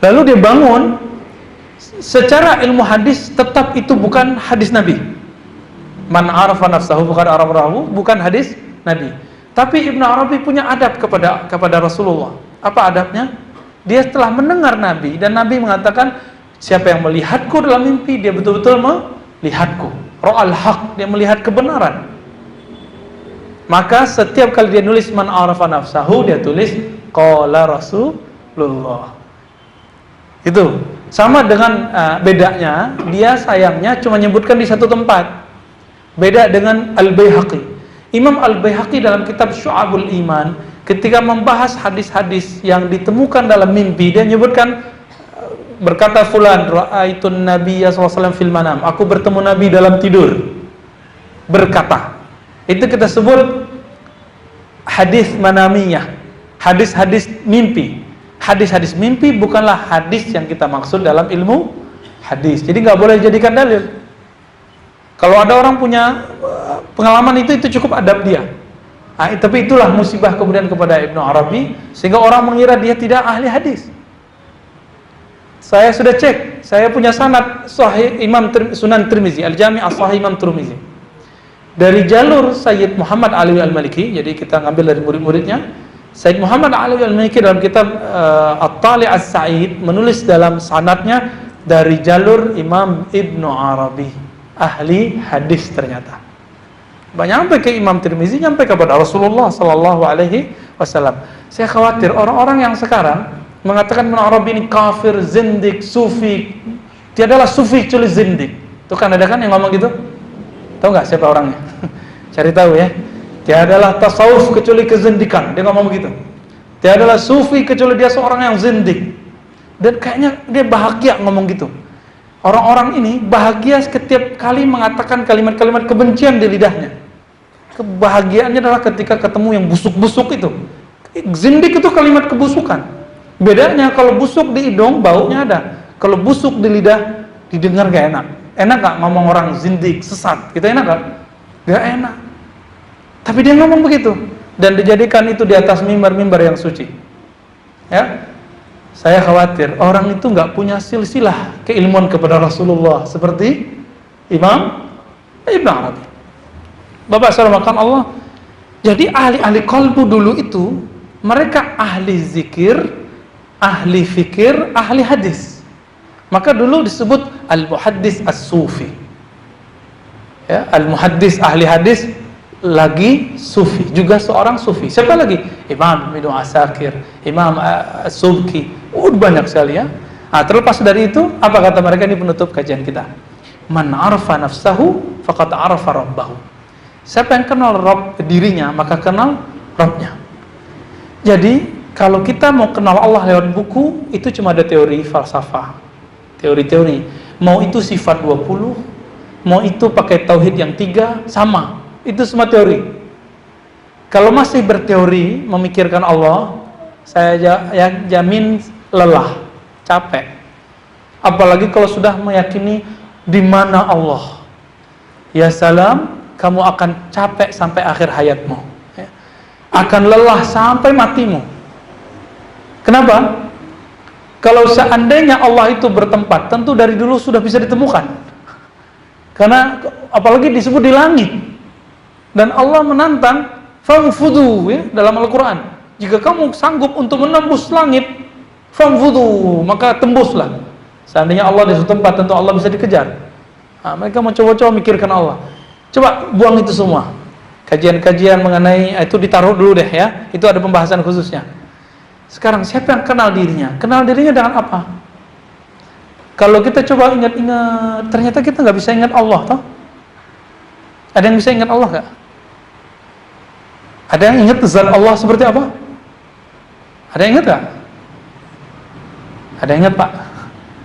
Lalu dia bangun. Secara ilmu hadis tetap itu bukan hadis Nabi. Man arafa nafsahu bukan arafahu, bukan hadis Nabi. Tapi Ibnu Arabi punya adab kepada Rasulullah. Apa adabnya? Dia setelah mendengar Nabi dan Nabi mengatakan, siapa yang melihatku dalam mimpi, dia betul-betul melihatku. Ra'al haq, dia melihat kebenaran. Maka setiap kali dia nulis man arafa nafsahu, dia tulis qala Rasulullah. Itu sama dengan bedanya, dia sayangnya cuma menyebutkan di satu tempat. Beda dengan Al-Baihaqi. Imam Al-Baihaqi dalam kitab Syu'abul Iman, ketika membahas hadis-hadis yang ditemukan dalam mimpi, dia menyebutkan, berkata fulan, ra'aitun nabiyya SAW fil manam, aku bertemu Nabi dalam tidur, berkata. Itu kita sebut hadis manamiyah, hadis-hadis mimpi. Hadis-hadis mimpi bukanlah hadis yang kita maksud dalam ilmu hadis. Jadi nggak boleh dijadikan dalil. Kalau ada orang punya pengalaman itu cukup adab dia. Tapi itulah musibah kemudian kepada Ibnu Arabi, sehingga orang mengira dia tidak ahli hadis. Saya sudah cek, saya punya sanad Sahih Imam Sunan Tirmizi, Al-Jami' As-Sahih Imam Tirmizi. Dari jalur Sayyid Muhammad Ali Al-Maliki, jadi kita ngambil dari murid-muridnya. Sayyid Muhammad Ali Al-Maliki dalam kitab At-Tali' As-Sa'id menulis dalam sanadnya dari jalur Imam Ibnu Arabi, ahli hadis ternyata. Nyampe ke Imam Tirmizi, nyampe kepada Rasulullah sallallahu alaihi wasallam. Saya khawatir orang-orang yang sekarang mengatakan Ibnu Arabi ini kafir, zindik, sufi. Tiadalah sufi kecuali zindik. Itu kan ada kan yang ngomong gitu? Tahu nggak siapa orangnya? Cari tahu ya. Tiadalah tasawuf kecuali kezindikan. Dia ngomong begitu. Tiadalah sufi kecuali dia seorang yang zindik. Dan kayaknya dia bahagia ngomong gitu. Orang-orang ini bahagia setiap kali mengatakan kalimat-kalimat kebencian di lidahnya. Kebahagiaannya adalah ketika ketemu yang busuk-busuk itu. Zindik itu kalimat kebusukan. Bedanya kalau busuk di hidung, baunya ada. Kalau busuk di lidah, didengar gak enak. Enak gak ngomong orang zindik, sesat? Kita enak gak? Gak enak. Tapi dia ngomong begitu. Dan dijadikan itu di atas mimbar-mimbar yang suci. Ya, saya khawatir orang itu nggak punya silsilah keilmuan kepada Rasulullah seperti Imam Ibnu Arabi. Bapak saudara makan Allah. Jadi ahli-ahli qalbu dulu itu mereka ahli zikir, ahli fikir, ahli hadis. Maka dulu disebut al-muhaddis as-sufi. Ya, al-muhaddis ahli hadis lagi sufi, juga seorang sufi. Siapa lagi? Imam Ibnu Asakir, Imam As-Subki. Banyak sekali ya. Terlepas dari itu, apa kata mereka? Ini penutup kajian kita. Man arafa nafsahu faqad arafa rabbahu. Siapa yang kenal Rabb dirinya, maka kenal Rabbnya. Jadi, kalau kita mau kenal Allah lewat buku, itu cuma ada teori falsafah, teori-teori. Mau itu sifat 20, mau itu pakai tauhid yang 3, sama. Itu semua teori. Kalau masih berteori memikirkan Allah, saya jamin lelah, capek. Apalagi kalau sudah meyakini di mana Allah. Ya salam, kamu akan capek sampai akhir hayatmu. Akan lelah sampai matimu. Kenapa? Kalau seandainya Allah itu bertempat, tentu dari dulu sudah bisa ditemukan. Karena apalagi disebut di langit. Dan Allah menantang famfudu ya, dalam Al-Quran. Jika kamu sanggup untuk menembus langit, famfudu, maka tembuslah. Seandainya Allah di suatu tempat, tentu Allah bisa dikejar. Mereka mau coba-coba mikirkan Allah. Coba buang itu semua. Kajian-kajian mengenai itu ditaruh dulu deh ya. Itu ada pembahasan khususnya. Sekarang siapa yang kenal dirinya? Kenal dirinya dengan apa? Kalau kita coba ingat-ingat, ternyata kita nggak bisa ingat Allah, toh? Ada yang bisa ingat Allah nggak? Ada yang ingat zat Allah seperti apa? Ada yang ingat nggak? Ada yang ingat Pak?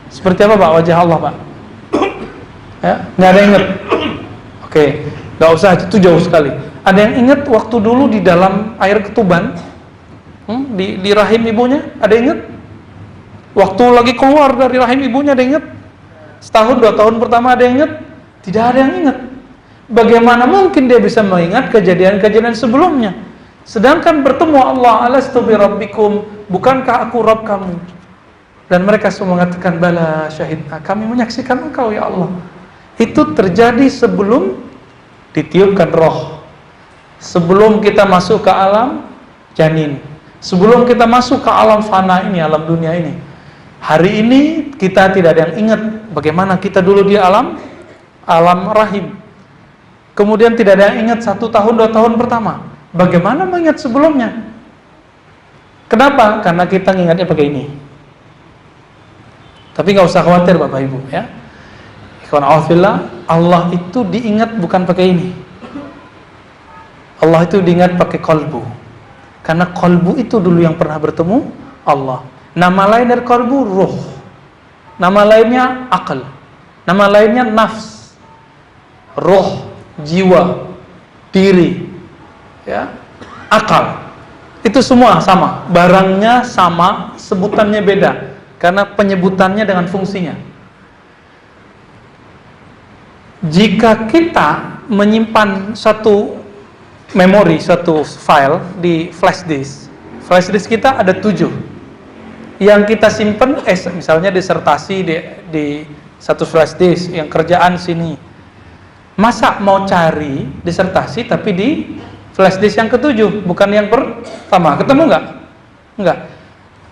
Seperti apa Pak wajah Allah Pak? Ya, nggak ada yang ingat. Oke, nggak usah, itu jauh sekali. Ada yang ingat waktu dulu di dalam air ketuban, di rahim ibunya? Ada yang ingat? Waktu lagi keluar dari rahim ibunya ada yang ingat? Setahun 2 tahun pertama ada yang ingat? Tidak ada yang ingat. Bagaimana mungkin dia bisa mengingat kejadian-kejadian sebelumnya? Sedangkan bertemu Allah, alastu bi rabbikum, bukankah aku Rabb kamu? Dan mereka semua mengatakan, bala syahidna, kami menyaksikan engkau ya Allah. Itu terjadi sebelum ditiupkan roh, sebelum kita masuk ke alam janin, sebelum kita masuk ke alam fana ini, alam dunia ini. Hari ini kita tidak ada yang ingat bagaimana kita dulu di alam rahim. Kemudian tidak ada yang ingat 1 tahun 2 tahun pertama. Bagaimana mengingat sebelumnya? Kenapa? Karena kita ingatnya pakai ini. Tapi nggak usah khawatir Bapak Ibu ya. Ikhwan fillah, Allah itu diingat bukan pakai ini. Allah itu diingat pakai kolbu. Karena kolbu itu dulu yang pernah bertemu Allah. Nama lain dari kolbu ruh. Nama lainnya akal. Nama lainnya nafs. Ruh, jiwa, diri, ya, akal. Itu semua sama. Barangnya sama, sebutannya beda. Karena penyebutannya dengan fungsinya. Jika kita menyimpan satu memori, satu file di flash disk kita ada 7 yang kita simpan, misalnya disertasi di satu flash disk, yang kerjaan sini. Masa mau cari disertasi tapi di flash disk yang ke-7, bukan yang pertama? Ketemu nggak? Nggak.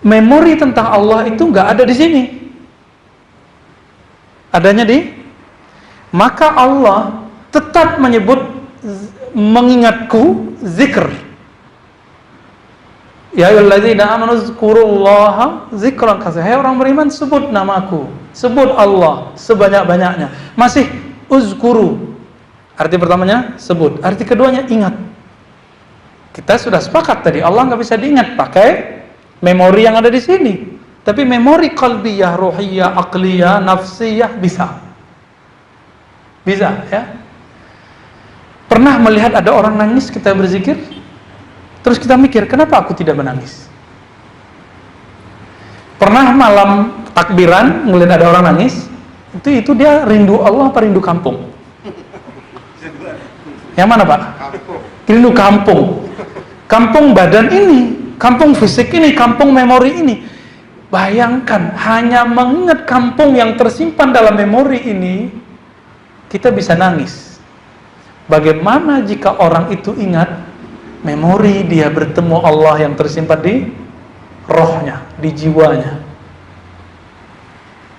Memori tentang Allah itu nggak ada di sini. Adanya maka Allah tetap menyebut mengingatku, zikr. Ya ayyuhalladzina amanu dzkurullaha dzikran katsiran. Hai orang beriman, sebut namaku, sebut Allah sebanyak-banyaknya. Masih uzkuru. Arti pertamanya sebut, arti keduanya ingat. Kita sudah sepakat tadi, Allah nggak bisa diingat pakai memori yang ada di sini, tapi memori qalbiyah, ruhiyah, aqliyah, nafsiyah bisa ya. Pernah melihat ada orang nangis kita berzikir, terus kita mikir, kenapa aku tidak menangis? Pernah malam takbiran melihat ada orang nangis, itu dia rindu Allah apa rindu kampung? Yang mana Pak? Rindu kampung. Kampung badan ini, kampung fisik ini, kampung memori ini. Bayangkan, hanya mengingat kampung yang tersimpan dalam memori ini, kita bisa nangis. Bagaimana jika orang itu ingat memori dia bertemu Allah yang tersimpan di rohnya, di jiwanya?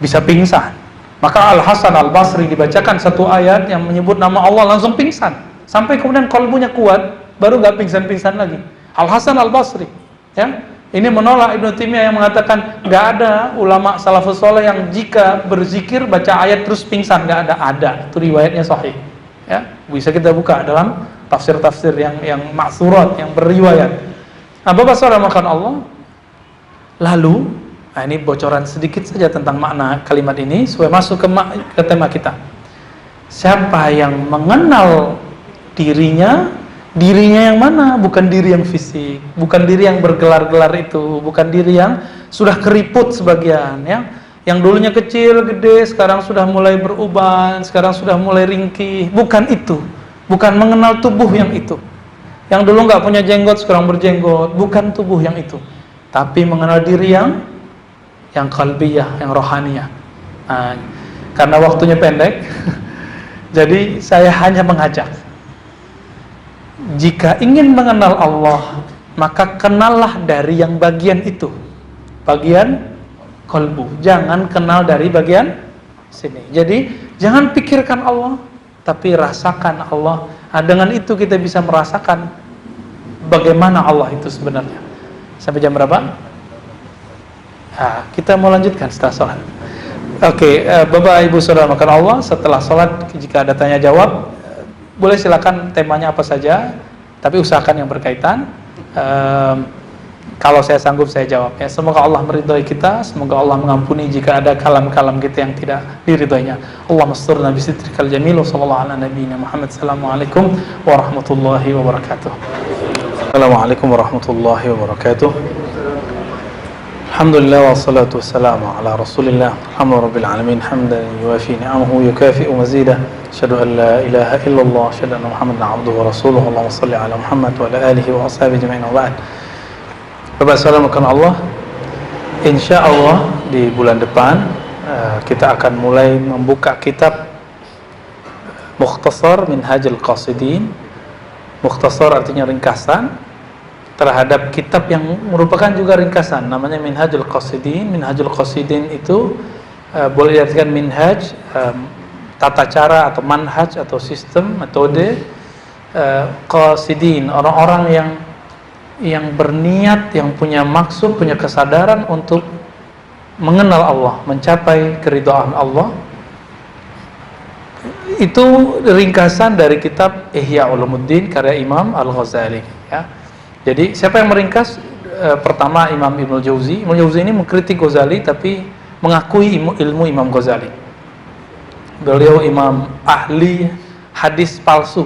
Bisa pingsan. Maka Al-Hasan Al-Basri dibacakan satu ayat yang menyebut nama Allah, langsung pingsan. Sampai kemudian kalbunya kuat, baru gak pingsan-pingsan lagi. Al-Hasan Al-Basri ya. Ini menolak Ibnu Taimiyah yang mengatakan nggak ada ulama salafus saleh yang jika berzikir baca ayat terus pingsan. Nggak ada. Ada, itu riwayatnya sahih ya. Bisa kita buka dalam tafsir-tafsir yang ma'tsurat, yang berriwayat. Nah, Bapak Saudara makan Allah. Lalu, ini bocoran sedikit saja tentang makna kalimat ini supaya masuk ke tema kita. Siapa yang mengenal dirinya yang mana? Bukan diri yang fisik, bukan diri yang bergelar-gelar itu, bukan diri yang sudah keriput sebagian ya, yang dulunya kecil, gede, sekarang sudah mulai beruban, sekarang sudah mulai ringkih. Bukan itu, bukan mengenal tubuh yang itu, yang dulu nggak punya jenggot sekarang berjenggot. Bukan tubuh yang itu, tapi mengenal diri yang qalbiyah, yang rohaniyah. Nah, karena waktunya pendek jadi saya hanya mengajak, jika ingin mengenal Allah, maka kenallah dari yang bagian itu, bagian kolbu. Jangan kenal dari bagian sini. Jadi jangan pikirkan Allah, tapi rasakan Allah. Nah, dengan itu kita bisa merasakan bagaimana Allah itu sebenarnya. Sampai jam berapa? Nah, kita mau lanjutkan setelah sholat. Oke, Bapak Ibu Saudara makan Allah, setelah sholat jika ada tanya jawab, boleh silakan temanya apa saja, tapi usahakan yang berkaitan. Kalau saya sanggup saya jawab ya. Semoga Allah meridhai kita, semoga Allah mengampuni jika ada kalam-kalam kita yang tidak diridhoinya. Allahumma asturna bi sitrikal jamil wa sallallahu ala nabiyyina Muhammad. Assalamualaikum warahmatullahi wabarakatuh. Assalamualaikum warahmatullahi wabarakatuh. Alhamdulillah wassalatu wassalamu ala Rasulillah. Alhamdulillahirabbil alamin hamdan yuwafi ni'amahu yukafi'u mazidah. Asyhadu an la ilaha illallah, asyhadu anna Muhammadan abduhu wa rasuluhu. Allahumma shalli ala Muhammad wa ala alihi wa ashabihi jami'in wa ba'd. Bapak salamukan Allah. Insyaallah di bulan depan kita akan mulai membuka kitab Mukhtasar Minhajul Qasidin. Mukhtasar artinya ringkasan terhadap kitab yang merupakan juga ringkasan, namanya Minhajul Qasidin. Minhajul Qasidin itu boleh diartikan minhaj, tata cara atau manhaj atau sistem, metode qasidin, orang-orang yang berniat, yang punya maksud, punya kesadaran untuk mengenal Allah, mencapai keridhaan Allah. Itu ringkasan dari kitab Ihya Ulumuddin karya Imam Al-Ghazali, ya. Jadi siapa yang meringkas? Pertama Imam Ibnu Jauzi. Ibnu Jauzi ini mengkritik Ghazali tapi mengakui ilmu Imam Ghazali. Beliau imam ahli hadis palsu.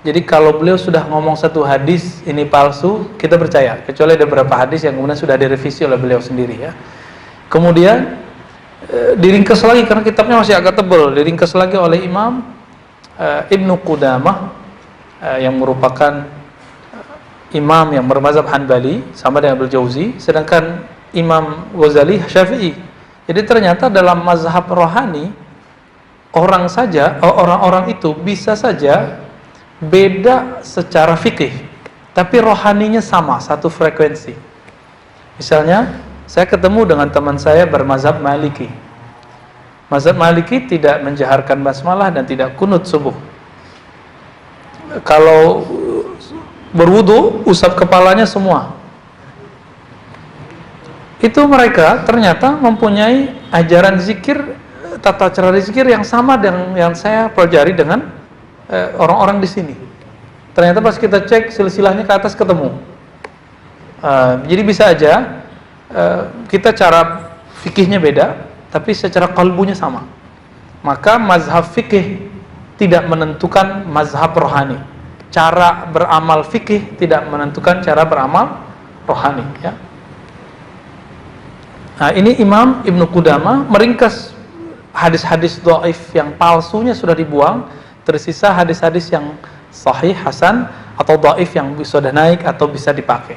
Jadi kalau beliau sudah ngomong satu hadis ini palsu, kita percaya. Kecuali ada beberapa hadis yang kemudian sudah direvisi oleh beliau sendiri, ya. Kemudian diringkas lagi karena kitabnya masih agak tebal. Diringkas lagi oleh Imam Ibnu Qudamah yang merupakan imam yang bermazhab Hanbali, sama dengan Ibnu Jauzi, sedangkan Imam Ghazali Syafi'i. Jadi ternyata dalam mazhab rohani orang-orang itu bisa saja beda secara fikih, tapi rohaninya sama, satu frekuensi. Misalnya saya ketemu dengan teman saya bermazhab Maliki. Mazhab Maliki tidak menjaharkan basmalah dan tidak kunut subuh. Kalau berwudu, usap kepalanya semua. Itu mereka ternyata mempunyai ajaran zikir, tata cara zikir yang sama dengan yang saya pelajari dengan orang-orang di sini. Ternyata pas kita cek silsilahnya ke atas ketemu. Jadi bisa aja kita cara fikihnya beda, tapi secara qalbunya sama. Maka mazhab fikih tidak menentukan mazhab rohani. Cara beramal fikih tidak menentukan cara beramal rohani, ya. Nah, ini Imam Ibnu Qudamah meringkas hadis-hadis dhaif yang palsunya sudah dibuang, tersisa hadis-hadis yang sahih, hasan atau dhaif yang sudah naik atau bisa dipakai.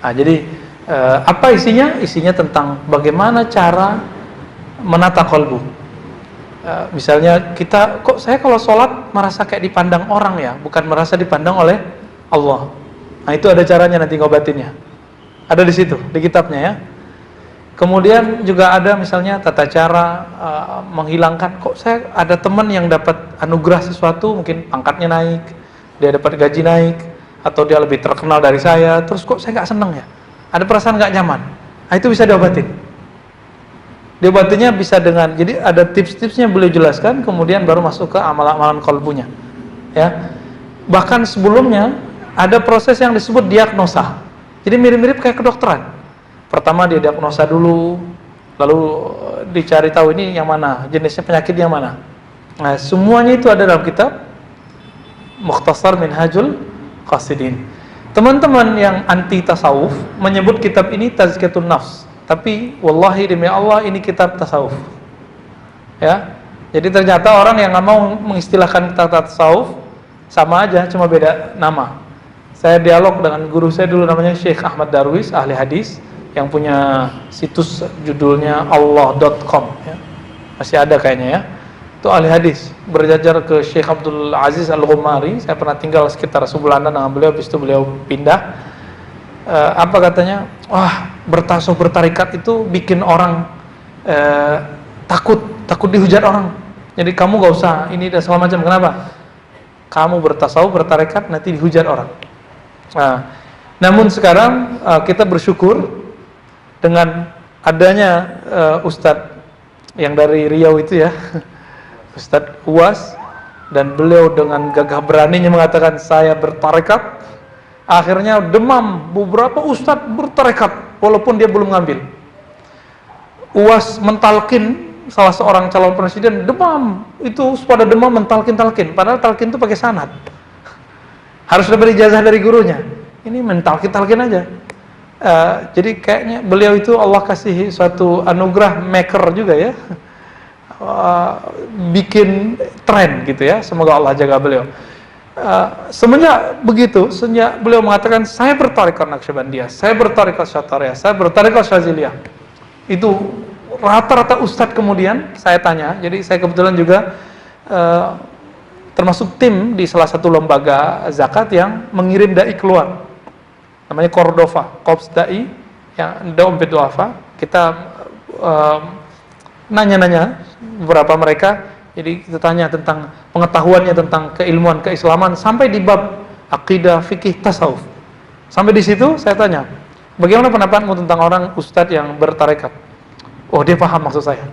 Nah, jadi apa isinya? Isinya tentang bagaimana cara menata qalbu. Misalnya kok saya kalau sholat merasa kayak dipandang orang, ya, bukan merasa dipandang oleh Allah. Nah, itu ada caranya nanti ngobatinnya. Ada di situ, di kitabnya, ya. Kemudian juga ada misalnya tata cara menghilangkan, kok saya ada teman yang dapat anugerah sesuatu, mungkin pangkatnya naik, dia dapat gaji naik, atau dia lebih terkenal dari saya, terus kok saya nggak seneng, ya. Ada perasaan nggak nyaman. Nah, itu bisa diobatin. Diobatinya bisa dengan, jadi ada tips-tipsnya beliau jelaskan, kemudian baru masuk ke amalan-amalan qalbunya, ya. Bahkan sebelumnya ada proses yang disebut diagnosa. Jadi mirip-mirip kayak kedokteran. Pertama dia diagnosa dulu, lalu dicari tahu ini yang mana, jenisnya penyakit yang mana. Nah, semuanya itu ada dalam kitab Mukhtasar Minhajul Qasidin. Teman-teman yang anti tasawuf menyebut kitab ini Tazkiyatun Nafs. Tapi wallahi demi Allah ini kitab tasawuf, ya. Jadi ternyata orang yang nggak mau mengistilahkan kitab tasawuf sama aja, cuma beda nama. Saya dialog dengan guru saya dulu, namanya Syekh Ahmad Darwis, ahli hadis, yang punya situs judulnya Allah.com, ya. Masih ada kayaknya, ya. Itu ahli hadis, berjajar ke Syekh Abdul Aziz Al-Ghumari. Saya pernah tinggal sekitar sebulanan dengan beliau, habis itu beliau pindah. Apa katanya? Wah, bertasawuf, bertarikat itu bikin orang takut dihujat orang. Jadi kamu gak usah ini dan segala macam. Kenapa? Kamu bertasawuf, bertarikat nanti dihujat orang. Nah, namun sekarang kita bersyukur dengan adanya Ustadz yang dari Riau itu, ya, Ustadz Uwas, dan beliau dengan gagah beraninya mengatakan saya bertarikat. Akhirnya demam, beberapa ustadz bertarekat walaupun dia belum ngambil. Uwas mentalkin salah seorang calon presiden, demam, itu pada demam mentalkin, padahal talkin itu pakai sanad. Harus dapat ijazah dari gurunya. Ini mentalkin aja. Jadi kayaknya beliau itu Allah kasih suatu anugerah maker juga ya, bikin tren gitu ya. Semoga Allah jaga beliau. Semenjak begitu, sejak beliau mengatakan saya bertarekat Naqsyabandiyah, saya bertarekat Syathariyah, saya bertarekat Syaziliyah, itu rata-rata ustadz kemudian saya tanya. Jadi saya kebetulan juga termasuk tim di salah satu lembaga zakat yang mengirim dai keluar, namanya Cordova, Korps Dai yang Dompet Duafa. Kita nanya-nanya beberapa mereka, jadi kita tanya tentang pengetahuannya tentang keilmuan keislaman sampai di bab akidah, fikih, tasawuf. Sampai di situ saya tanya, bagaimana pendapatmu tentang orang ustadz yang bertarekat? Oh, dia paham maksud saya.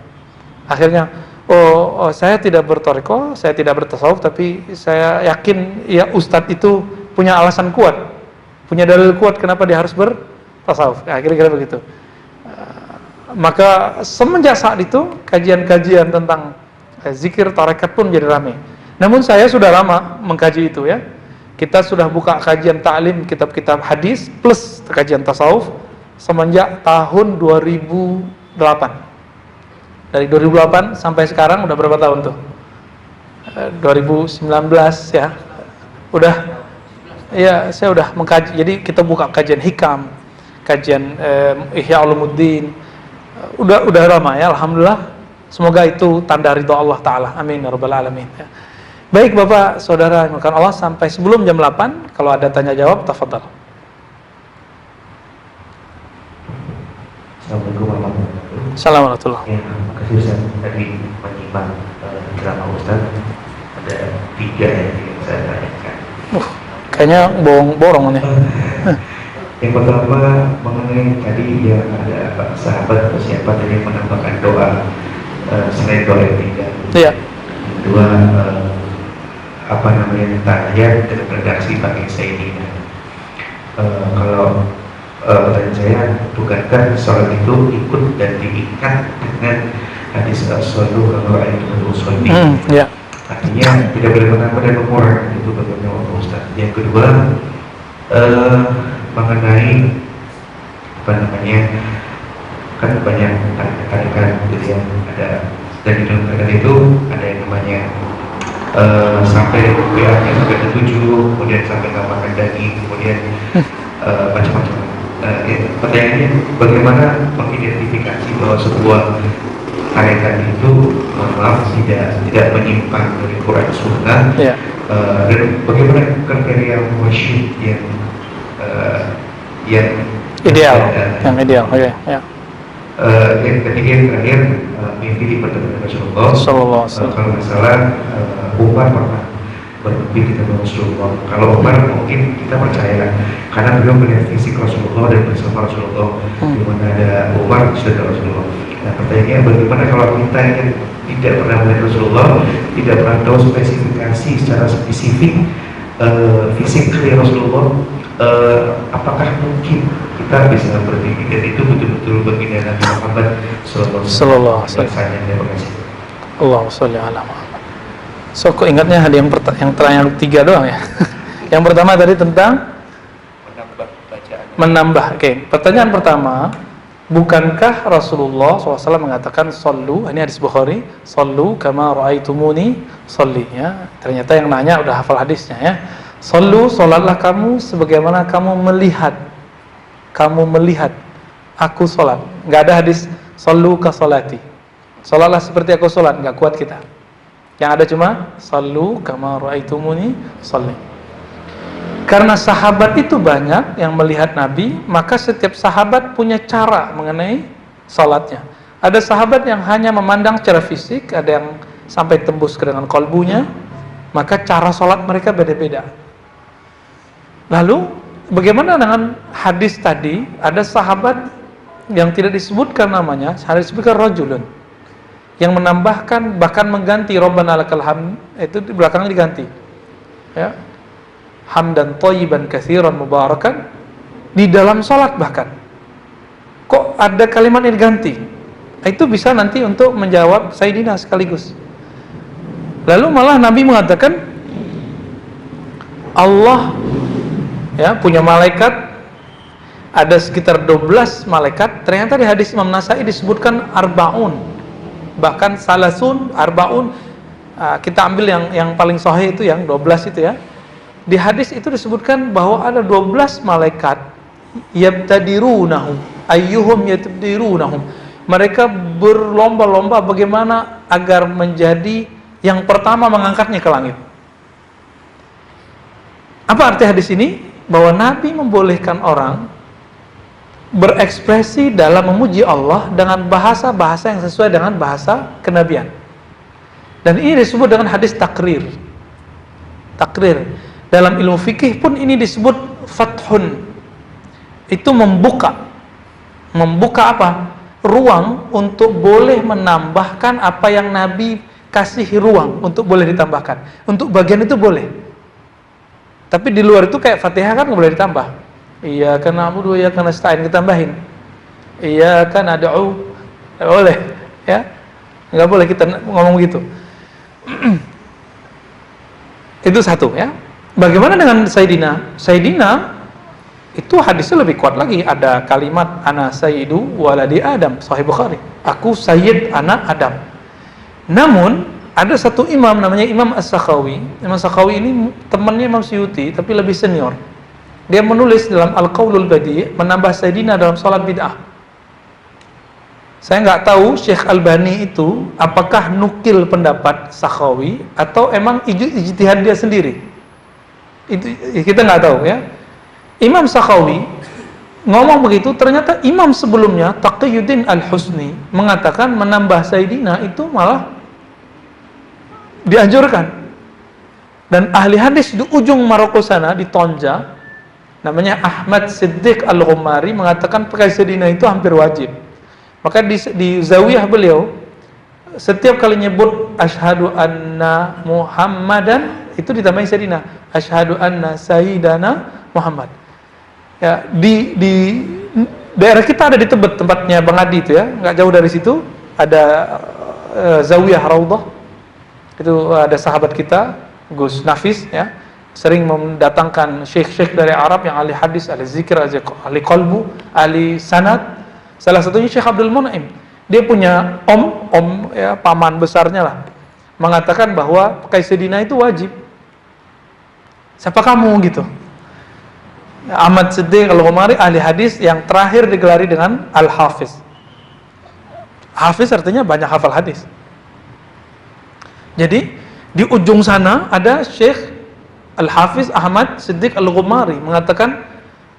Akhirnya, saya tidak bertarekat, saya tidak bertasawuf, tapi saya yakin ya ustadz itu punya alasan kuat, punya dalil kuat kenapa dia harus bertasawuf. Nah, kira-kira begitu. Maka semenjak saat itu kajian-kajian tentang zikir tarekat pun jadi ramai. Namun saya sudah lama mengkaji itu ya. Kita sudah buka kajian ta'lim kitab-kitab hadis plus kajian tasawuf semenjak tahun 2008. Dari 2008 sampai sekarang udah berapa tahun tuh? 2019 ya. Udah ya, saya udah mengkaji. Jadi kita buka kajian hikam, kajian Ihya Ulumuddin. Udah lama ya, alhamdulillah. Semoga itu tanda ridha Allah Ta'ala. Amin ya rabbal alamin ya. Baik Bapak, Saudara yang dimuliakan Allah, sampai sebelum jam 8 kalau ada tanya jawab, tafadhal. Assalamualaikum warahmatullahi wabarakatuh. Assalamualaikum. Ya, terima kasih Ustaz tadi menyimak ceramah Ustaz. Ada 3 yang ingin saya tanyakan. Kayaknya borong nih. Yang pertama mengenai tadi yang ada sahabat atau siapa tadi yang menambahkan doa selain doa yang tidak. Iya. Kedua apa namanya tahiyat dan redaksi pakai Sayyidina. Kalau pertanyaan saya, bukankah sholat itu ikut dan diikat dengan hadis as-sallu kama ra'aytumuni usolli? Ya. Artinya tidak boleh menambah dan mengurangi, itu bagaimana Pak Ustaz. Yang kedua mengenai apa namanya, kan banyak tarikan gitu ya, ada dan di dalam tarikan itu ada yang namanya sampai PA-nya sampai ke 7, kemudian sampai nggak makan daging, kemudian macam-macam. Pertanyaannya, bagaimana mengidentifikasi bahwa sebuah tarikan itu maaf tidak menyimpang dari Quran Sunnah, Ya. dan bagaimana kriteria musyid yang Ideal, yang ideal. Oke, ya. Yang ketiga yang terakhir, mimpi di pertemuan Rasulullah. Sallallahu alaihi wasallam. Kalau nggak salah Umar pernah bermimpi di tempat Rasulullah. Kalau Umar mungkin kita percaya karena beliau melihat fisik Rasulullah dan bersama Rasulullah, di mana ada Umar sudah Rasulullah. Nah, pertanyaannya bagaimana kalau kita yang tidak pernah melihat Rasulullah, tidak pernah tahu spesifikasi secara spesifik fisik Rasulullah, apakah mungkin kita bisa berpikir dan itu betul-betul baginda Nabi Muhammad Sallallahu Alaihi Wasallam? Terima kasih. Allahumma sholli ala Muhammad. So, kok ingatnya ada yang terakhir 3 doang ya? Yang pertama tadi tentang Menambah bacaan. menambah. Oke, pertanyaan pertama, bukankah Rasulullah SAW mengatakan sallu, ini hadis Bukhari, sallu kama ra'aitumuni sholli ya. Ternyata yang nanya udah hafal hadisnya ya. Sallu, salatlah kamu sebagaimana kamu melihat aku salat. Enggak ada hadis sallu ka salati. Salatlah seperti aku salat, enggak kuat kita. Yang ada cuma sallu kama ra'aitumuni sholli. Karena sahabat itu banyak yang melihat Nabi, maka setiap sahabat punya cara mengenai salatnya. Ada sahabat yang hanya memandang secara fisik, ada yang sampai tembus ke dengan kalbunya, maka cara salat mereka beda-beda. Lalu bagaimana dengan hadis tadi? Ada sahabat yang tidak disebutkan namanya, hanya disebutkan rajulun, yang menambahkan bahkan mengganti Rabbana lakal hamd, itu di belakangnya diganti ya, hamdan thayyiban katsiran mubarakan, di dalam salat bahkan kok ada kalimat yang diganti. Itu bisa nanti untuk menjawab Sayyidina sekaligus. Lalu malah Nabi mengatakan Allah ya punya malaikat, ada sekitar 12 malaikat. Ternyata di hadis Imam Nasai disebutkan arbaun, bahkan salasun, arbaun. Kita ambil yang paling sahih itu yang 12 itu ya. Di hadis itu disebutkan bahwa ada 12 malaikat yabtadirunahum ayyuhum yabtadirunahum. Mereka berlomba-lomba bagaimana agar menjadi yang pertama mengangkatnya ke langit. Apa arti hadis ini? Bahwa Nabi membolehkan orang berekspresi dalam memuji Allah dengan bahasa-bahasa yang sesuai dengan bahasa kenabian. Dan ini disebut dengan hadis takrir. Takrir. Dalam ilmu fikih pun ini disebut fathun. Itu membuka. Membuka apa? Ruang untuk boleh menambahkan apa yang Nabi kasih ruang untuk boleh ditambahkan. Untuk bagian itu boleh. Tapi di luar itu kayak Fatihah kan nggak boleh ditambah. Iyyaka na'budu wa iyyaka nasta'in ditambahin. Iyyaka nad'u. Nggak boleh, ya. Nggak boleh kita ngomong gitu. Itu satu, ya. Bagaimana dengan Sayyidina? Sayyidina itu hadisnya lebih kuat lagi. Ada kalimat ana sayyidu waladi Adam, Sahih Bukhari. Aku sayyid anak Adam. Namun ada satu imam namanya Imam As-Sakhawi. Imam As-Sakhawi ini temannya Imam Suyuti tapi lebih senior. Dia menulis dalam Al-Qaulul Badi' menambah Sayyidina dalam salat bid'ah. Saya nggak tahu Syekh Albani itu apakah nukil pendapat Sakhawi atau emang ijtihad dia sendiri. Itu kita nggak tahu ya. Imam Sakhawi ngomong begitu, ternyata imam sebelumnya Taqiyuddin Al-Husni mengatakan menambah Sayyidina itu malah dianjurkan. Dan ahli hadis di ujung Maroko sana, di Tonja, namanya Ahmad Siddiq Al-Ghumari mengatakan pakai Sayyidina itu hampir wajib. Maka di zawiyah beliau setiap kali nyebut asyhadu anna Muhammadan itu ditambahin Sayyidina, asyhadu anna Sayyidana Muhammad. Ya, di daerah kita ada di Tebet tempatnya Bang Adi itu ya, nggak jauh dari situ ada zawiyah Raudhah. Itu ada sahabat kita Gus Nafis ya, sering mendatangkan syekh-syekh dari Arab yang ahli hadis, ahli zikir, ahli qalbu, ahli sanad. Salah satunya Syekh Abdul Mun'im. Dia punya om ya, paman besarnya lah, mengatakan bahwa pakai Sayyidina itu wajib. Siapa kamu gitu? Ahmad Siddiq Al-Ghumari, ahli hadis yang terakhir digelari dengan Al-Hafiz. Hafiz artinya banyak hafal hadis. Jadi di ujung sana ada Syekh Al-Hafiz Ahmad Siddiq Al-Ghumari mengatakan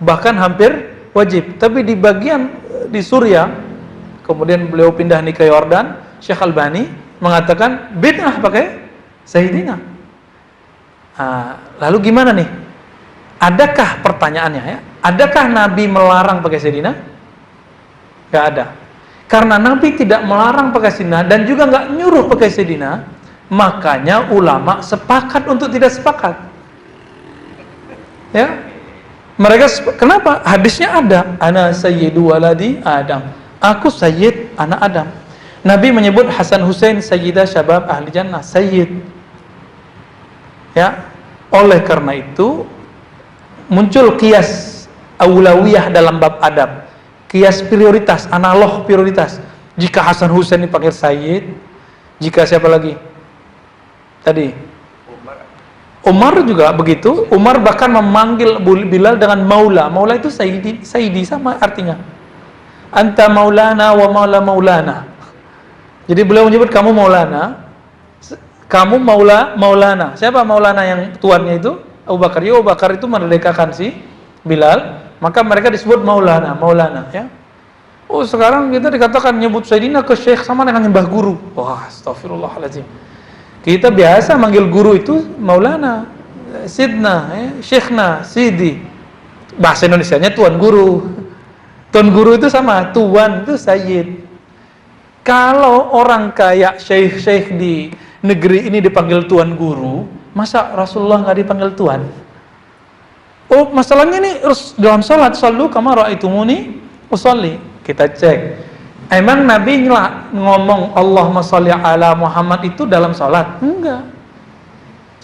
bahkan hampir wajib. Tapi di bagian di Suriah, kemudian beliau pindah nih ke Yordan, Syekh Albani mengatakan bid'ah pakai Sayyidina. Lalu gimana nih? Adakah pertanyaannya ya? Adakah Nabi melarang pakai Sayyidina? Gak ada. Karena Nabi tidak melarang pakai Sayyidina dan juga nggak nyuruh pakai Sayyidina, makanya ulama sepakat untuk tidak sepakat. Ya, mereka kenapa? Hadisnya ada, ana sayyidu waladi Adam. Aku sayyid anak Adam. Nabi menyebut Hasan Husain sayyidah syabab ahli jannah, sayyid. Ya, oleh karena itu muncul qiyas aulawiyah dalam bab adab. Qiyas prioritas, analog prioritas. Jika Hasan Husain dipanggil sayyid, jika siapa lagi? Tadi Umar juga begitu. Umar bahkan memanggil Bilal dengan maula. Maula itu sayyidi sama artinya. Anta maulana wa maula maulana. Jadi beliau menyebut kamu maulana, kamu maulana. Siapa maulana yang tuannya itu? Abu Bakar. Ya, Abu Bakar itu merdekakan si Bilal, maka mereka disebut maulana ya. Oh, sekarang kita dikatakan nyebut Sayyidina ke syekh sama dengan nyembah guru. Wah, astagfirullahaladzim. Kita biasa manggil guru itu maulana, sidna, syekhna, sidi. Bahasa Indonesianya tuan guru. Tuan guru itu sama, tuan itu sayyid. Kalau orang kayak syekh-syekh di negeri ini dipanggil tuan guru, masa Rasulullah nggak dipanggil tuan? Oh, masalahnya nih dalam salat, sallu kama ra'aitumuni usolli. Kita cek. Emang Nabi ngomong Allahumma sholli ala Muhammad itu dalam salat? Enggak.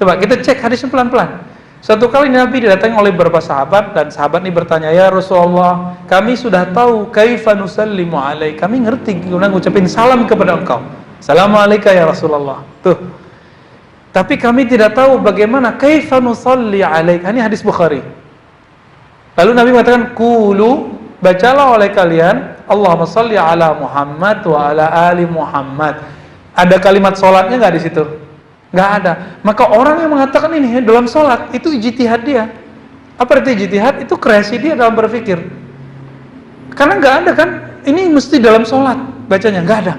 Coba kita cek hadisnya pelan-pelan. Suatu kali Nabi didatangi oleh beberapa sahabat, dan sahabat ini bertanya, "Ya Rasulullah, kami sudah tahu kaifa nusallimu alaik. Kami ngerti gimana ngucapin salam kepada engkau. Assalamualaikum ya Rasulullah." Tuh. Tapi kami tidak tahu bagaimana kaifa nusalli alaik. Ini hadis Bukhari. Lalu Nabi mengatakan, "Qulu, bacalah oleh kalian, Allahumma shalli ala Muhammad wa ala ali Muhammad." Ada kalimat salatnya enggak di situ? Nggak ada. Maka orang yang mengatakan ini dalam sholat, itu ijtihad dia. Apa arti ijtihad? Itu kreasi dia dalam berpikir. Karena nggak ada kan, ini mesti dalam sholat bacanya, nggak ada.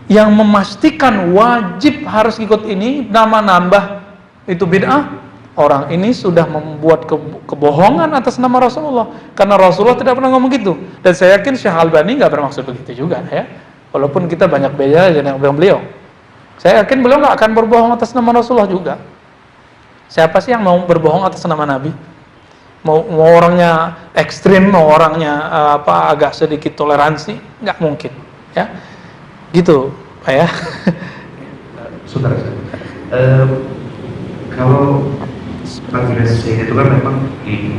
Yang memastikan wajib harus ikut ini, nama nambah itu bid'ah. Orang ini sudah membuat kebohongan atas nama Rasulullah, karena Rasulullah tidak pernah ngomong gitu. Dan saya yakin Syekh Albani nggak bermaksud begitu juga ya. Walaupun kita banyak beda dengan beliau. Saya yakin beliau nggak akan berbohong atas nama Rasulullah juga. Siapa sih yang mau berbohong atas nama Nabi? Mau orangnya ekstrim, mau orangnya agak sedikit toleransi, nggak mungkin, ya. Gitu, Pak ya. Saudara, kalau panggilan Sayyid itu kan memang di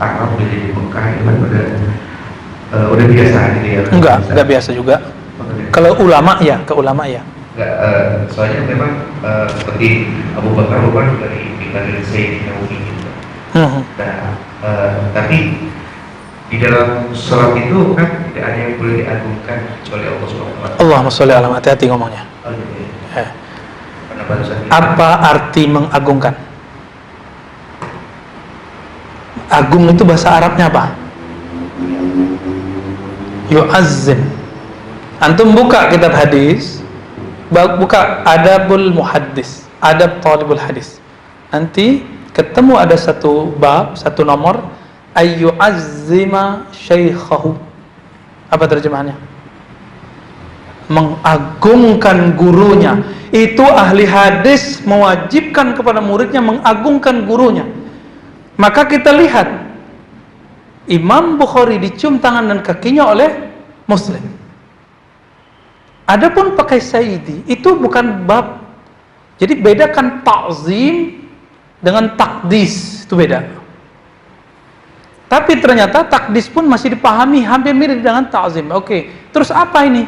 Arab, di Mekah itu kan udah biasa gitu ya. Enggak biasa juga. Kalau ulama ya, ke ulama ya. Enggak, soalnya memang seperti Abu Bakar juga dipanggil Sayyidina Umi gitu. Nah, tapi di dalam sholat itu kan tidak ada yang boleh diagungkan kecuali Allah SWT. Allahumma sholli ala, hati-hati ngomongnya. Oh, iya. Apa arti mengagungkan? Agung itu bahasa Arabnya apa? Yu'azzim. Antum buka kitab hadis, buka adabul muhaddis, adab talibul hadis. Nanti ketemu ada satu bab, satu nomor, ayyu'azzima syaikhahu. Apa terjemahannya? Mengagungkan gurunya. Itu ahli hadis mewajibkan kepada muridnya mengagungkan gurunya. Maka kita lihat Imam Bukhari dicium tangan dan kakinya oleh Muslim. Adapun pakai Sayyidi itu bukan bab. Jadi bedakan ta'zim dengan takdis, itu beda. Tapi ternyata takdis pun masih dipahami hampir mirip dengan ta'zim. Oke, terus apa ini?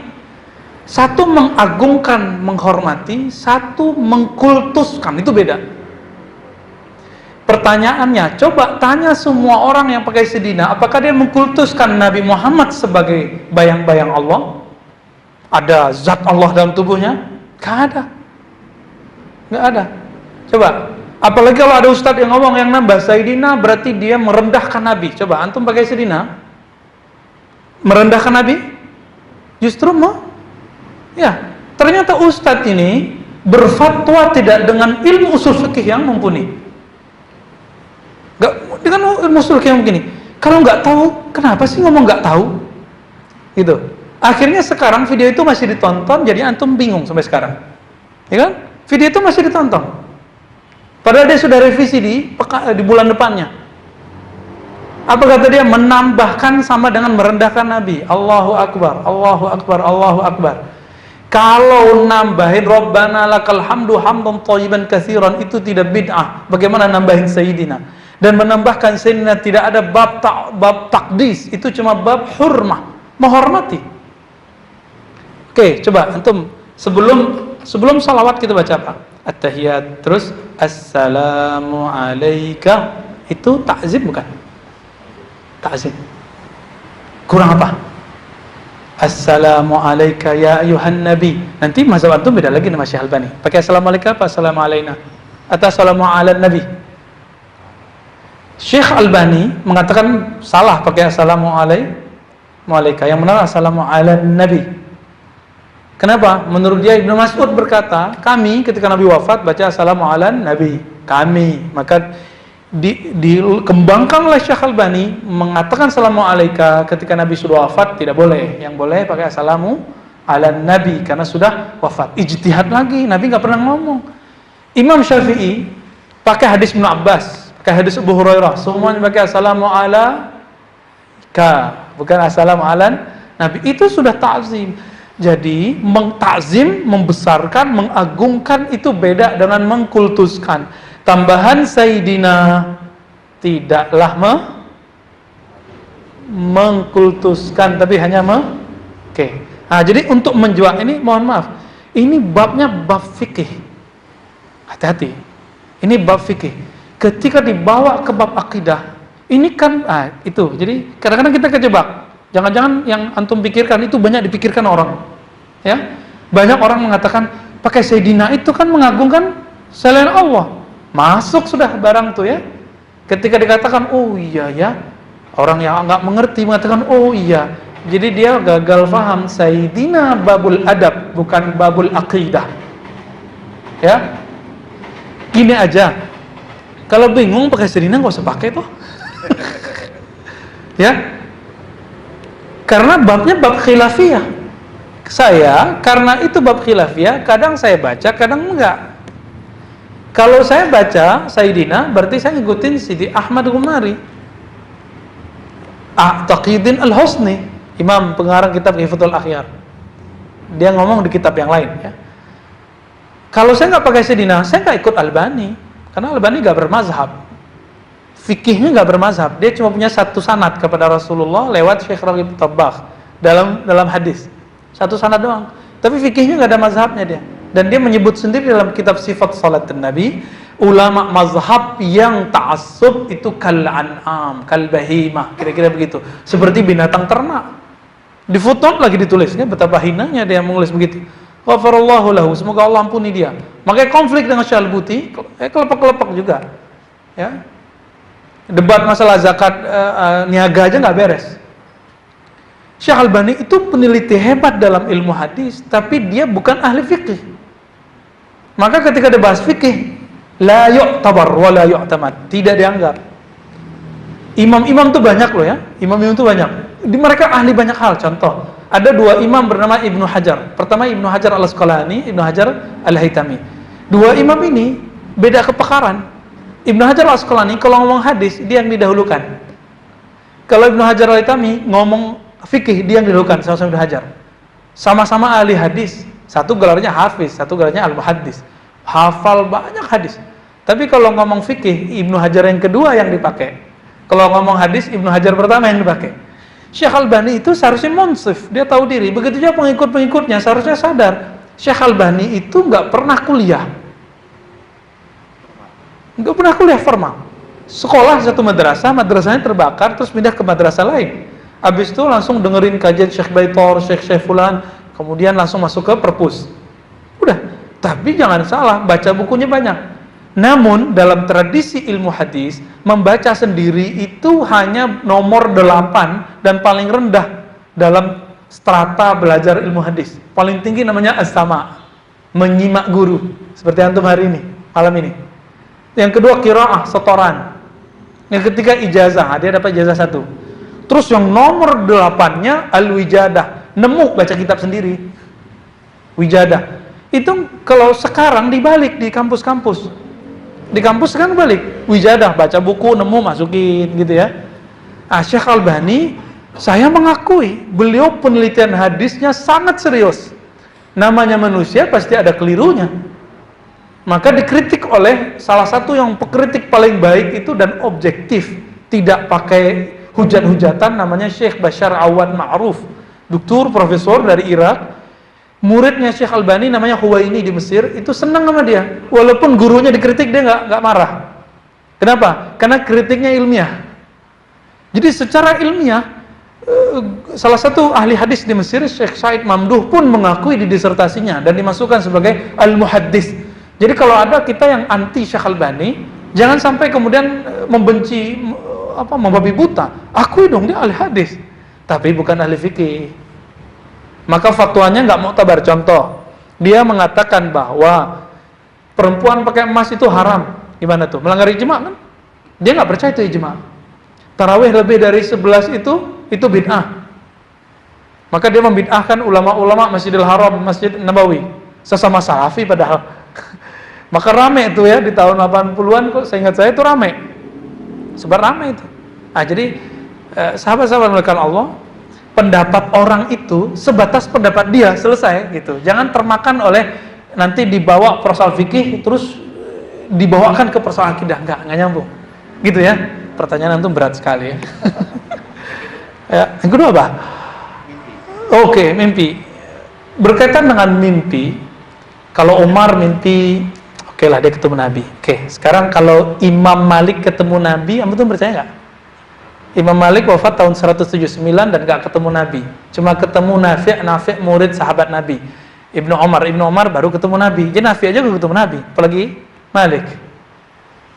Satu mengagungkan, menghormati, satu mengkultuskan, itu beda. Pertanyaannya, coba tanya semua orang yang pakai sedina, apakah dia mengkultuskan Nabi Muhammad sebagai bayang-bayang Allah? Ada zat Allah dalam tubuhnya? Gak ada. Gak ada. Coba, apalagi kalau ada ustadz yang ngomong yang nambah Sayyidina berarti dia merendahkan Nabi. Coba antum pakai Sayyidina merendahkan Nabi? Justru mau? Ya, ternyata ustadz ini berfatwa tidak dengan ilmu usul fikih yang mumpuni. Gak, dengan ilmu usul fikih yang begini. Kalau nggak tahu, kenapa sih ngomong nggak tahu? Gitu. Akhirnya sekarang video itu masih ditonton, jadi antum bingung sampai sekarang, ya kan? Video itu masih ditonton, padahal dia sudah revisi di bulan depannya. Apa kata dia? Menambahkan sama dengan merendahkan Nabi. Allahu Akbar, Allahu Akbar, Allahu Akbar. Kalau nambahin Rabbana lakal hamdu hamdan thayyiban katsiran itu tidak bid'ah. Bagaimana nambahin Sayyidina? Dan menambahkan Sayyidina tidak ada bab takdis, itu cuma bab hurmah, menghormati. Oke, coba antum sebelum salawat kita baca apa? At-tahiyat, terus assalamu alayka, itu ta'zim bukan? Ta'zim. Kurang apa? Assalamu alayka ya ayuhan nabi. Nanti mazhab antum beda lagi nama Syekh Albani. Pakai assalamu alayka apa assalamu alayna? Atau assalamu ala nabi? Syekh Albani mengatakan salah pakai assalamu alayka. Yang benar assalamu ala nabi. Kenapa? Menurut dia Ibnu Mas'ud berkata, kami ketika Nabi wafat baca assalamu ala nabi. Kami. Maka dikembangkan oleh Syekh Albani mengatakan assalamu alayka ketika Nabi sudah wafat tidak boleh. Yang boleh pakai assalamu ala nabi karena sudah wafat. Ijtihad lagi, Nabi nggak pernah ngomong. Imam Syafi'i pakai hadis Ibnu Abbas, pakai hadis Abu Hurairah, semuanya pakai assalamu alayka, bukan assalamu ala nabi. Itu sudah ta'zim. Jadi mengtakzim, membesarkan, mengagungkan itu beda dengan mengkultuskan. Tambahan Sayyidina tidaklah mengkultuskan, tapi hanya oke. Nah, jadi untuk menjual ini, mohon maaf, ini babnya bab fikih. Hati-hati. Ini bab fikih. Ketika dibawa ke bab akidah, ini kan itu. Jadi kadang-kadang kita kejebak. Jangan-jangan yang antum pikirkan itu banyak dipikirkan orang. Ya. Banyak orang mengatakan pakai Sayyidina itu kan mengagungkan selain Allah. Masuk sudah barang tuh ya. Ketika dikatakan oh iya ya, orang yang nggak mengerti mengatakan oh iya. Jadi dia gagal paham. Sayyidina babul adab, bukan babul aqidah. Ya. Gini aja. Kalau bingung pakai Sayyidina nggak usah pakai tuh. Ya. Karena babnya bab khilafiyah. Saya karena itu bab khilafiyah, kadang saya baca, kadang enggak. Kalau saya baca Sayyidina, berarti saya ngikutin Sidi Ahmad Ghumari, Taqiyuddin Al-Husni, imam pengarang kitab Hifatul Akhyar. Dia ngomong di kitab yang lain ya. Kalau saya nggak pakai Sayyidina, saya nggak ikut Albani, karena Albani nggak bermazhab, fikihnya nggak bermazhab. Dia cuma punya satu sanad kepada Rasulullah lewat Syekh Raghib Tabbagh dalam hadis, satu sanad doang. Tapi fikihnya nggak ada mazhabnya dia. Dan dia menyebut sendiri dalam kitab Sifat Salat Nabi, ulama mazhab yang ta'assub itu kal an'am, kal bahimah, kira-kira begitu. Seperti binatang ternak. Di footnote lagi ditulisnya betapa hinanya dia menulis begitu. Ghafarallahu lahu, semoga Allah ampuni dia. Makanya konflik dengan Syalbuti, kelepek-kelepek juga. Ya. Debat masalah zakat niaga aja nggak beres. Syekh Albani itu peneliti hebat dalam ilmu hadis, tapi dia bukan ahli fikih. Maka ketika dia bahas fikih, la yu'tabar wa la yu'tamad, tidak dianggap. Imam-imam itu banyak loh ya, imam-imam itu banyak. Mereka ahli banyak hal. Contoh, ada dua imam bernama Ibnu Hajar. Pertama Ibnu Hajar Al-Asqalani, Ibnu Hajar Al-Haytami. Dua imam ini beda kepakaran. Ibnu Hajar Al-Asqalani kalau ngomong hadis, dia yang didahulukan. Kalau Ibnu Hajar Al-Haytami ngomong fikih, dia yang didahulukan, sama-sama Ibnu Hajar. Sama-sama ahli hadis. Satu gelarnya hafiz, satu gelarnya al-muhaddis. Hafal banyak hadis. Tapi kalau ngomong fikih, Ibnu Hajar yang kedua yang dipakai. Kalau ngomong hadis, Ibnu Hajar pertama yang dipakai. Syekh Albani itu seharusnya munsif, dia tahu diri. Begitu juga pengikut-pengikutnya seharusnya sadar. Syekh Albani itu nggak pernah kuliah. Nggak pernah kuliah formal. Sekolah satu madrasah, madrasahnya terbakar, terus pindah ke madrasah lain. Habis itu langsung dengerin kajian Syekh Baitor, Syekh Fulan, kemudian langsung masuk ke perpus. Udah, tapi jangan salah, baca bukunya banyak. Namun dalam tradisi ilmu hadis, membaca sendiri itu hanya nomor 8 dan paling rendah dalam strata belajar ilmu hadis. Paling tinggi namanya as-sama', menyimak guru, seperti antum hari ini, malam ini. Yang kedua qiraah, setoran. Yang ketiga ijazah, dia dapat ijazah 1. Terus yang nomor 8-nya al-wijadah, nemu baca kitab sendiri. Wijadah. Itu kalau sekarang dibalik di kampus-kampus. Di kampus kan balik. Wijadah, baca buku, nemu, masukin gitu ya. Syekh Albani, saya mengakui beliau penelitian hadisnya sangat serius. Namanya manusia pasti ada kelirunya. Maka dikritik oleh salah satu yang pekritik paling baik itu dan objektif, tidak pakai hujat-hujatan, namanya Syekh Bashar Awad Ma'ruf, doktor profesor dari Irak. Muridnya Syekh Albani namanya Huwaini di Mesir, itu senang sama dia. Walaupun gurunya dikritik, dia nggak marah. Kenapa? Karena kritiknya ilmiah. Jadi secara ilmiah, salah satu ahli hadis di Mesir, Syekh Said Mamduh pun mengakui di disertasinya dan dimasukkan sebagai al-muhaddis. Jadi kalau ada kita yang anti Syekh Albani, jangan sampai kemudian membenci, membabi buta. Akui dong dia ahli hadis, tapi bukan ahli fikih. Maka fatwanya nggak muktabar. Contoh, dia mengatakan bahwa perempuan pakai emas itu haram. Gimana tuh? Melanggar ijma kan? Dia nggak percaya itu ijma. Tarawih lebih dari 11 itu bid'ah. Maka dia membid'ahkan ulama-ulama Masjidil Haram, Masjid Nabawi, sesama salafi padahal. Maka rame itu ya di tahun 80-an, kok seingat saya itu rame. Sebar rame itu. Jadi sahabat-sahabat melakukan Allah, pendapat orang itu sebatas pendapat dia, selesai gitu. Jangan termakan oleh nanti dibawa persoal fikih terus dibawakan ke persoalan akidah? Enggak nyambung. Gitu ya. Pertanyaan antum berat sekali ya. Ya, yang kedua apa? Oke, mimpi. Berkaitan dengan mimpi, kalau Umar mimpi, oke lah dia ketemu Nabi. Oke, sekarang kalau Imam Malik ketemu Nabi, antum percaya nggak? Imam Malik wafat tahun 179 dan nggak ketemu Nabi. Cuma ketemu Nafi' murid sahabat Nabi. Ibnu Umar baru ketemu Nabi. Jadi Nafi' aja belum ketemu Nabi, apalagi Malik.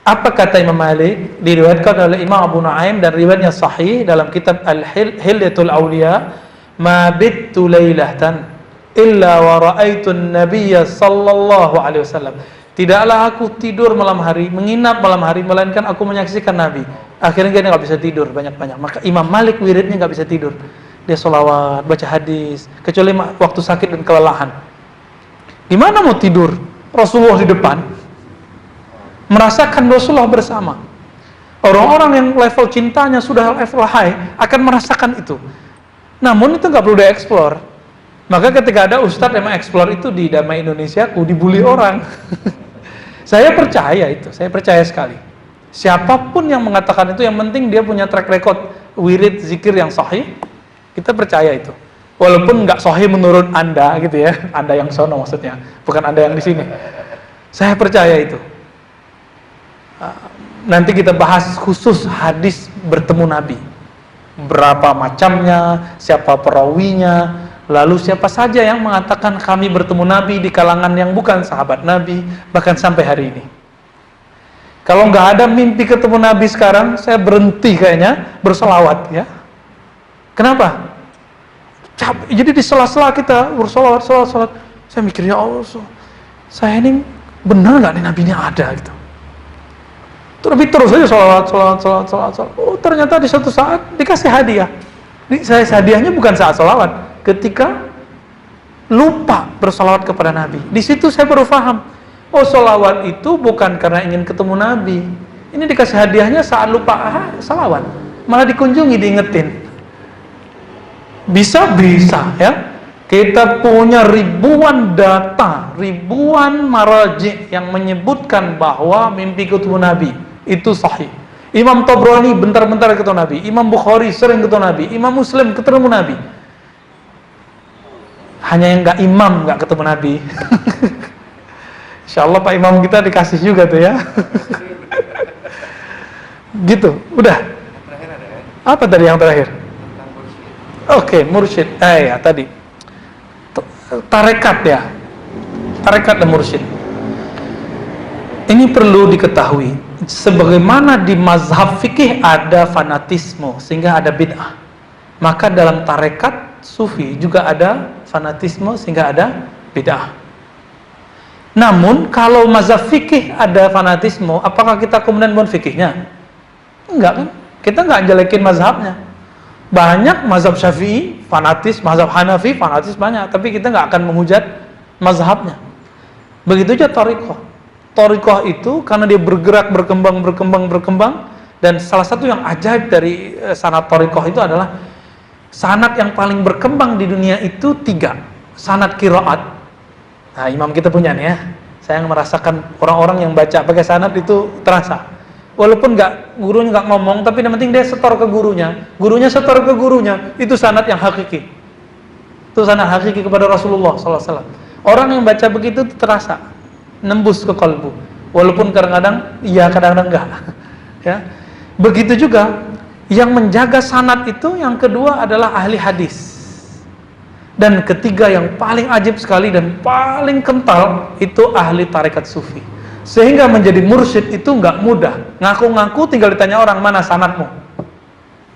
Apa kata Imam Malik? Diriwayatkan oleh Imam Abu Nuaim dan riwayatnya sahih dalam kitab Al-Hilyatul Awliya, "Ma bittu lailatan illa wa ra'aitu an-nabiyya sallallahu alaihi wasallam." Tidaklah aku tidur malam hari, menginap malam hari, melainkan aku menyaksikan Nabi. Akhirnya dia nggak bisa tidur banyak-banyak. Maka Imam Malik wiridnya nggak bisa tidur. Dia sholawat, baca hadis, kecuali waktu sakit dan kelelahan. Gimana mau tidur? Rasulullah di depan, merasakan Rasulullah bersama. Orang-orang yang level cintanya sudah level high akan merasakan itu. Namun itu nggak perlu dieksplor. Maka ketika ada ustadz yang mengeksplor itu di Damai Indonesia, aku dibully orang. Saya percaya itu, saya percaya sekali. Siapapun yang mengatakan itu, yang penting dia punya track record wirid zikir yang sahih, kita percaya itu. Walaupun nggak sahih menurut Anda gitu ya, Anda yang sono maksudnya, bukan Anda yang di sini. Saya percaya itu. Nanti kita bahas khusus hadis bertemu Nabi. Berapa macamnya, siapa perawinya, lalu siapa saja yang mengatakan kami bertemu Nabi di kalangan yang bukan sahabat Nabi, bahkan sampai hari ini. Kalau nggak ada mimpi ketemu Nabi sekarang, saya berhenti kayaknya bersolawat ya. Kenapa? Jadi di sela-sela kita bersolawat, saya mikirnya, Allah, saya ini benar nggak nih Nabinya ada gitu. Tapi terus aja solawat. Oh ternyata di suatu saat dikasih hadiah. Saya hadiahnya bukan saat solawat, ketika lupa bersolawat kepada Nabi. Di situ saya baru paham, oh solawat itu bukan karena ingin ketemu Nabi. Ini dikasih hadiahnya saat lupa solawat, malah dikunjungi, diingetin. Bisa ya. Kita punya ribuan data, ribuan maraji yang menyebutkan bahwa mimpi ketemu Nabi itu sahih. Imam Tabrani bentar-bentar ketemu Nabi, Imam Bukhari sering ketemu Nabi, Imam Muslim ketemu Nabi. Hanya yang nggak ketemu Nabi. Insyaallah Pak Imam kita dikasih juga tuh ya. Gitu, udah. Apa tadi yang terakhir? Oke, mursyid. Ya tadi. Tarekat ya. Tarekat dan mursyid. Ini perlu diketahui. Sebagaimana di mazhab fikih ada fanatisme sehingga ada bid'ah, maka dalam tarekat sufi juga ada fanatisme sehingga ada bid'ah. Namun kalau mazhab fikih ada fanatisme, apakah kita kemudian buat fikihnya? Enggak kan? Kita nggak jelekin mazhabnya. Banyak mazhab Syafi'i fanatis, mazhab Hanafi fanatis banyak, tapi kita nggak akan menghujat mazhabnya. Begitu aja thariqah. Thariqah itu karena dia bergerak, berkembang, dan salah satu yang ajaib dari sanad thariqah itu adalah sanad yang paling berkembang di dunia itu 3. Sanad qiraat. Nah, imam kita punya nih ya. Saya merasakan orang-orang yang baca pakai sanad itu terasa. Walaupun gurunya nggak ngomong, tapi yang penting dia setor ke gurunya. Gurunya setor ke gurunya, itu sanad yang hakiki. Itu sanad hakiki kepada Rasulullah SAW. Orang yang baca begitu terasa, nembus ke kalbu. Walaupun kadang-kadang iya, kadang-kadang enggak. Ya. Begitu juga yang menjaga sanad itu, yang kedua adalah ahli hadis. Dan ketiga yang paling ajib sekali dan paling kental itu ahli tarekat sufi. Sehingga menjadi mursyid itu nggak mudah. Ngaku-ngaku tinggal ditanya orang, mana sanadmu,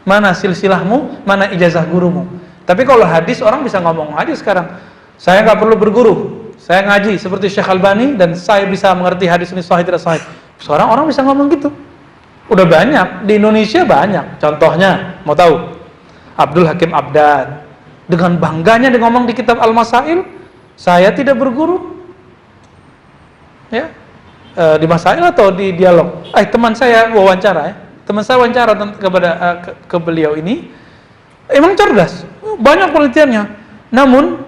mana silsilahmu, mana ijazah gurumu. Tapi kalau hadis, orang bisa ngomong hadis sekarang. Saya nggak perlu berguru, saya ngaji seperti Syekh Albani dan saya bisa mengerti hadis ini sahih tidak sahih. Seorang orang bisa ngomong gitu. Udah banyak di Indonesia, banyak. Contohnya mau tahu? Abdul Hakim Abdad dengan bangganya dia ngomong di kitab Al-Masail, saya tidak berguru. Ya. Di masail atau di dialog. Teman saya wawancara ya. Teman saya wawancara kepada ke beliau ini. Emang cerdas. Banyak penelitiannya. Namun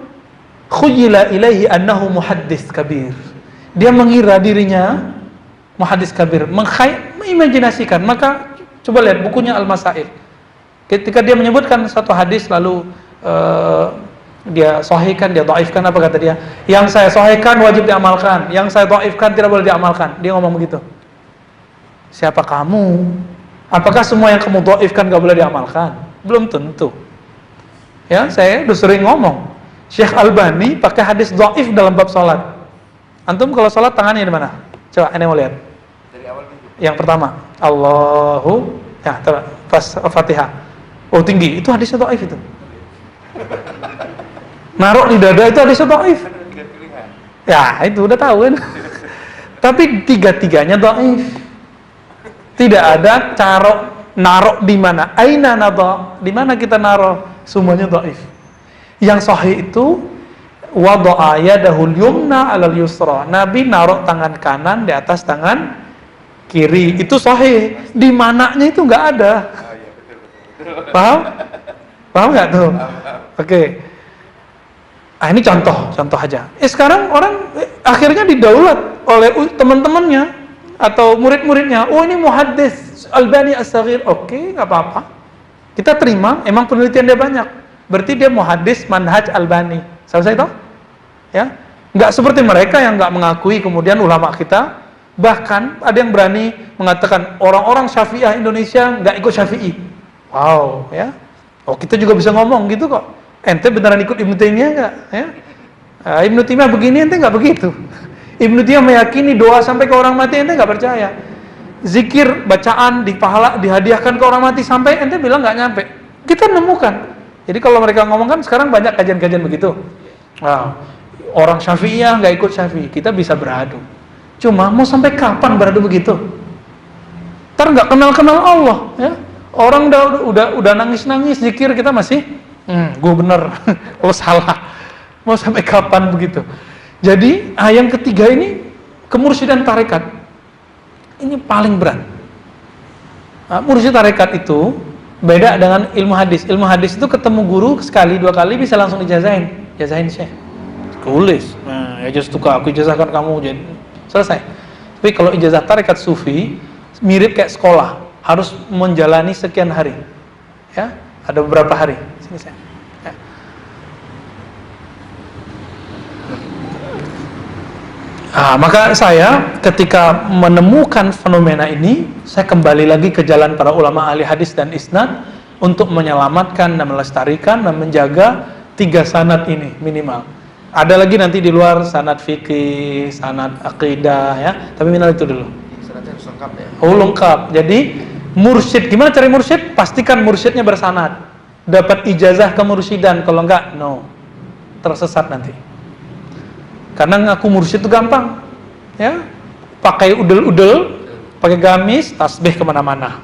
khuyila ilaihi annahu muhaddits kabir. Dia mengira dirinya muhaddis kabir, mengimajinasikan. Maka coba lihat bukunya Al-Masail. Ketika dia menyebutkan satu hadis lalu dia sahihkan, dia dhaifkan, apa kata dia? Yang saya sahihkan wajib diamalkan, yang saya dhaifkan tidak boleh diamalkan. Dia ngomong begitu. Siapa kamu? Apakah semua yang kamu dhaifkan gak boleh diamalkan? Belum tentu. Ya, saya udah sering ngomong. Syekh Albani pakai hadis dhaif dalam bab salat. Antum kalau salat tangannya di mana? Coba ini mau lihat. Dari awal gitu. Yang pertama, Allahu, ya, pas Fatihah. Oh, tinggi. Itu hadisnya dhaif itu. Naruh di dada itu hadisnya dhaif. Ya, itu udah tahu kan. Tapi tiga-tiganya dhaif. Tidak ada cara naruh di mana. Aina nadha? Di mana kita naruh? Semuanya dhaif. Yang sahih itu wada'a yadahul yumna 'alal yusra. Nabi naruh tangan kanan di atas tangan kiri. Itu sahih. Di mananya itu enggak ada. Paham? Paham enggak tuh? Oke. Ah, ini contoh aja. Sekarang orang akhirnya didaulat oleh teman-temannya atau murid-muridnya. Oh, ini muhaddis Albani As-Saghir. Oke, enggak apa-apa. Kita terima, emang penelitian dia banyak. Berarti dia muhaddis manhaj Albani. Selesai toh? Ya. Enggak seperti mereka yang enggak mengakui kemudian ulama kita. Bahkan ada yang berani mengatakan orang-orang Syafi'iyah Indonesia enggak ikut Syafi'i. Wow, ya. Oh, kita juga bisa ngomong gitu kok. Ente beneran ikut Ibnu Taimiyah enggak? Ya. Ibnu Taimiyah begini, ente enggak begitu. Ibnu Taimiyah meyakini doa sampai ke orang mati, ente enggak percaya. Zikir, bacaan, dihadiahkan ke orang mati sampai, ente bilang enggak nyampe. Kita nemukan. Jadi kalau mereka ngomong kan sekarang banyak kajian-kajian begitu. Nah, orang Syafi'iyah nggak ikut Syafi'i, kita bisa beradu. Cuma mau sampai kapan beradu begitu? Ntar nggak kenal Allah, ya. Orang udah nangis-nangis zikir, kita masih, gue bener, lo salah. Mau sampai kapan begitu? Jadi yang ketiga ini kemursyidaan tarekat. Ini paling berat. Mursyid tarekat itu beda dengan ilmu hadis. Ilmu hadis itu ketemu guru sekali, dua kali bisa langsung dijazahin. Jazahin Syekh. Tulis. Nah, ya justru aku ijazahkan kamu jadi selesai. Tapi kalau ijazah tarekat sufi mirip kayak sekolah, harus menjalani sekian hari. Ya, ada beberapa hari. Sini saya. Ya. Maka saya ketika menemukan fenomena ini, saya kembali lagi ke jalan para ulama ahli hadis dan isnad untuk menyelamatkan dan melestarikan dan menjaga 3 sanad ini minimal. Ada lagi nanti di luar sanad fikih, sanad akidah, ya. Tapi minimal itu dulu. Sanadnya harus lengkap ya. Oh, lengkap. Jadi mursyid, gimana cari mursyid? Pastikan mursyidnya bersanad. Dapat ijazah kemursyidaan, kalau enggak, no. Tersesat nanti. Karena ngaku mursyid itu gampang, ya, pakai udel-udel, pakai gamis, tasbih kemana-mana,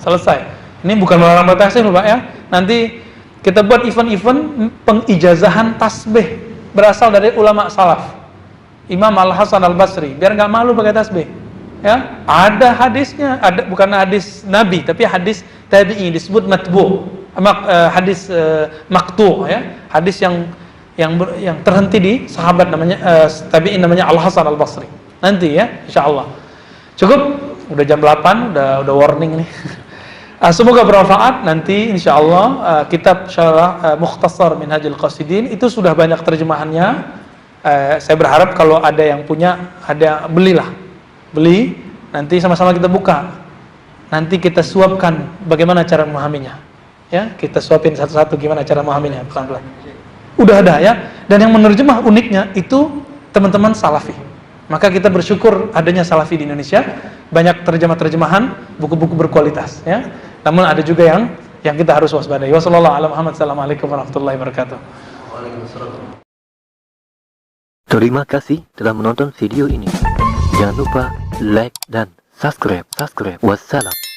selesai. Ini bukan melarang bertasbih loh Pak ya. Nanti kita buat event-event pengijazahan tasbih berasal dari ulama salaf, Imam Al Hasan Al Basri, biar nggak malu pakai tasbih. Ya, ada hadisnya, ada bukan hadis Nabi, tapi hadis tabi'i disebut matbu, hadis maqtu, ya, hadis yang terhenti di sahabat namanya tabi'in namanya Al Hasan Al Basri. Nanti ya, insyaallah. Cukup, udah jam 8, udah warning nih. Semoga bermanfaat. Nanti insyaallah kitab syarah Mukhtasar Minhajul Qasidin itu sudah banyak terjemahannya. Saya berharap kalau ada yang punya, beli, nanti sama-sama kita buka. Nanti kita suapkan bagaimana cara memahaminya. Ya, kita suapin satu-satu gimana cara memahaminya, pelan-pelan. Udah ada ya, dan yang menerjemah uniknya itu teman-teman salafi. Maka kita bersyukur adanya salafi di Indonesia, banyak terjemahan buku-buku berkualitas ya. Namun ada juga yang kita harus waspadai. Wassalamualaikum warahmatullahi wabarakatuh. Waalaikumsalam. Terima kasih telah menonton video ini. Jangan lupa like dan subscribe. Wassalam.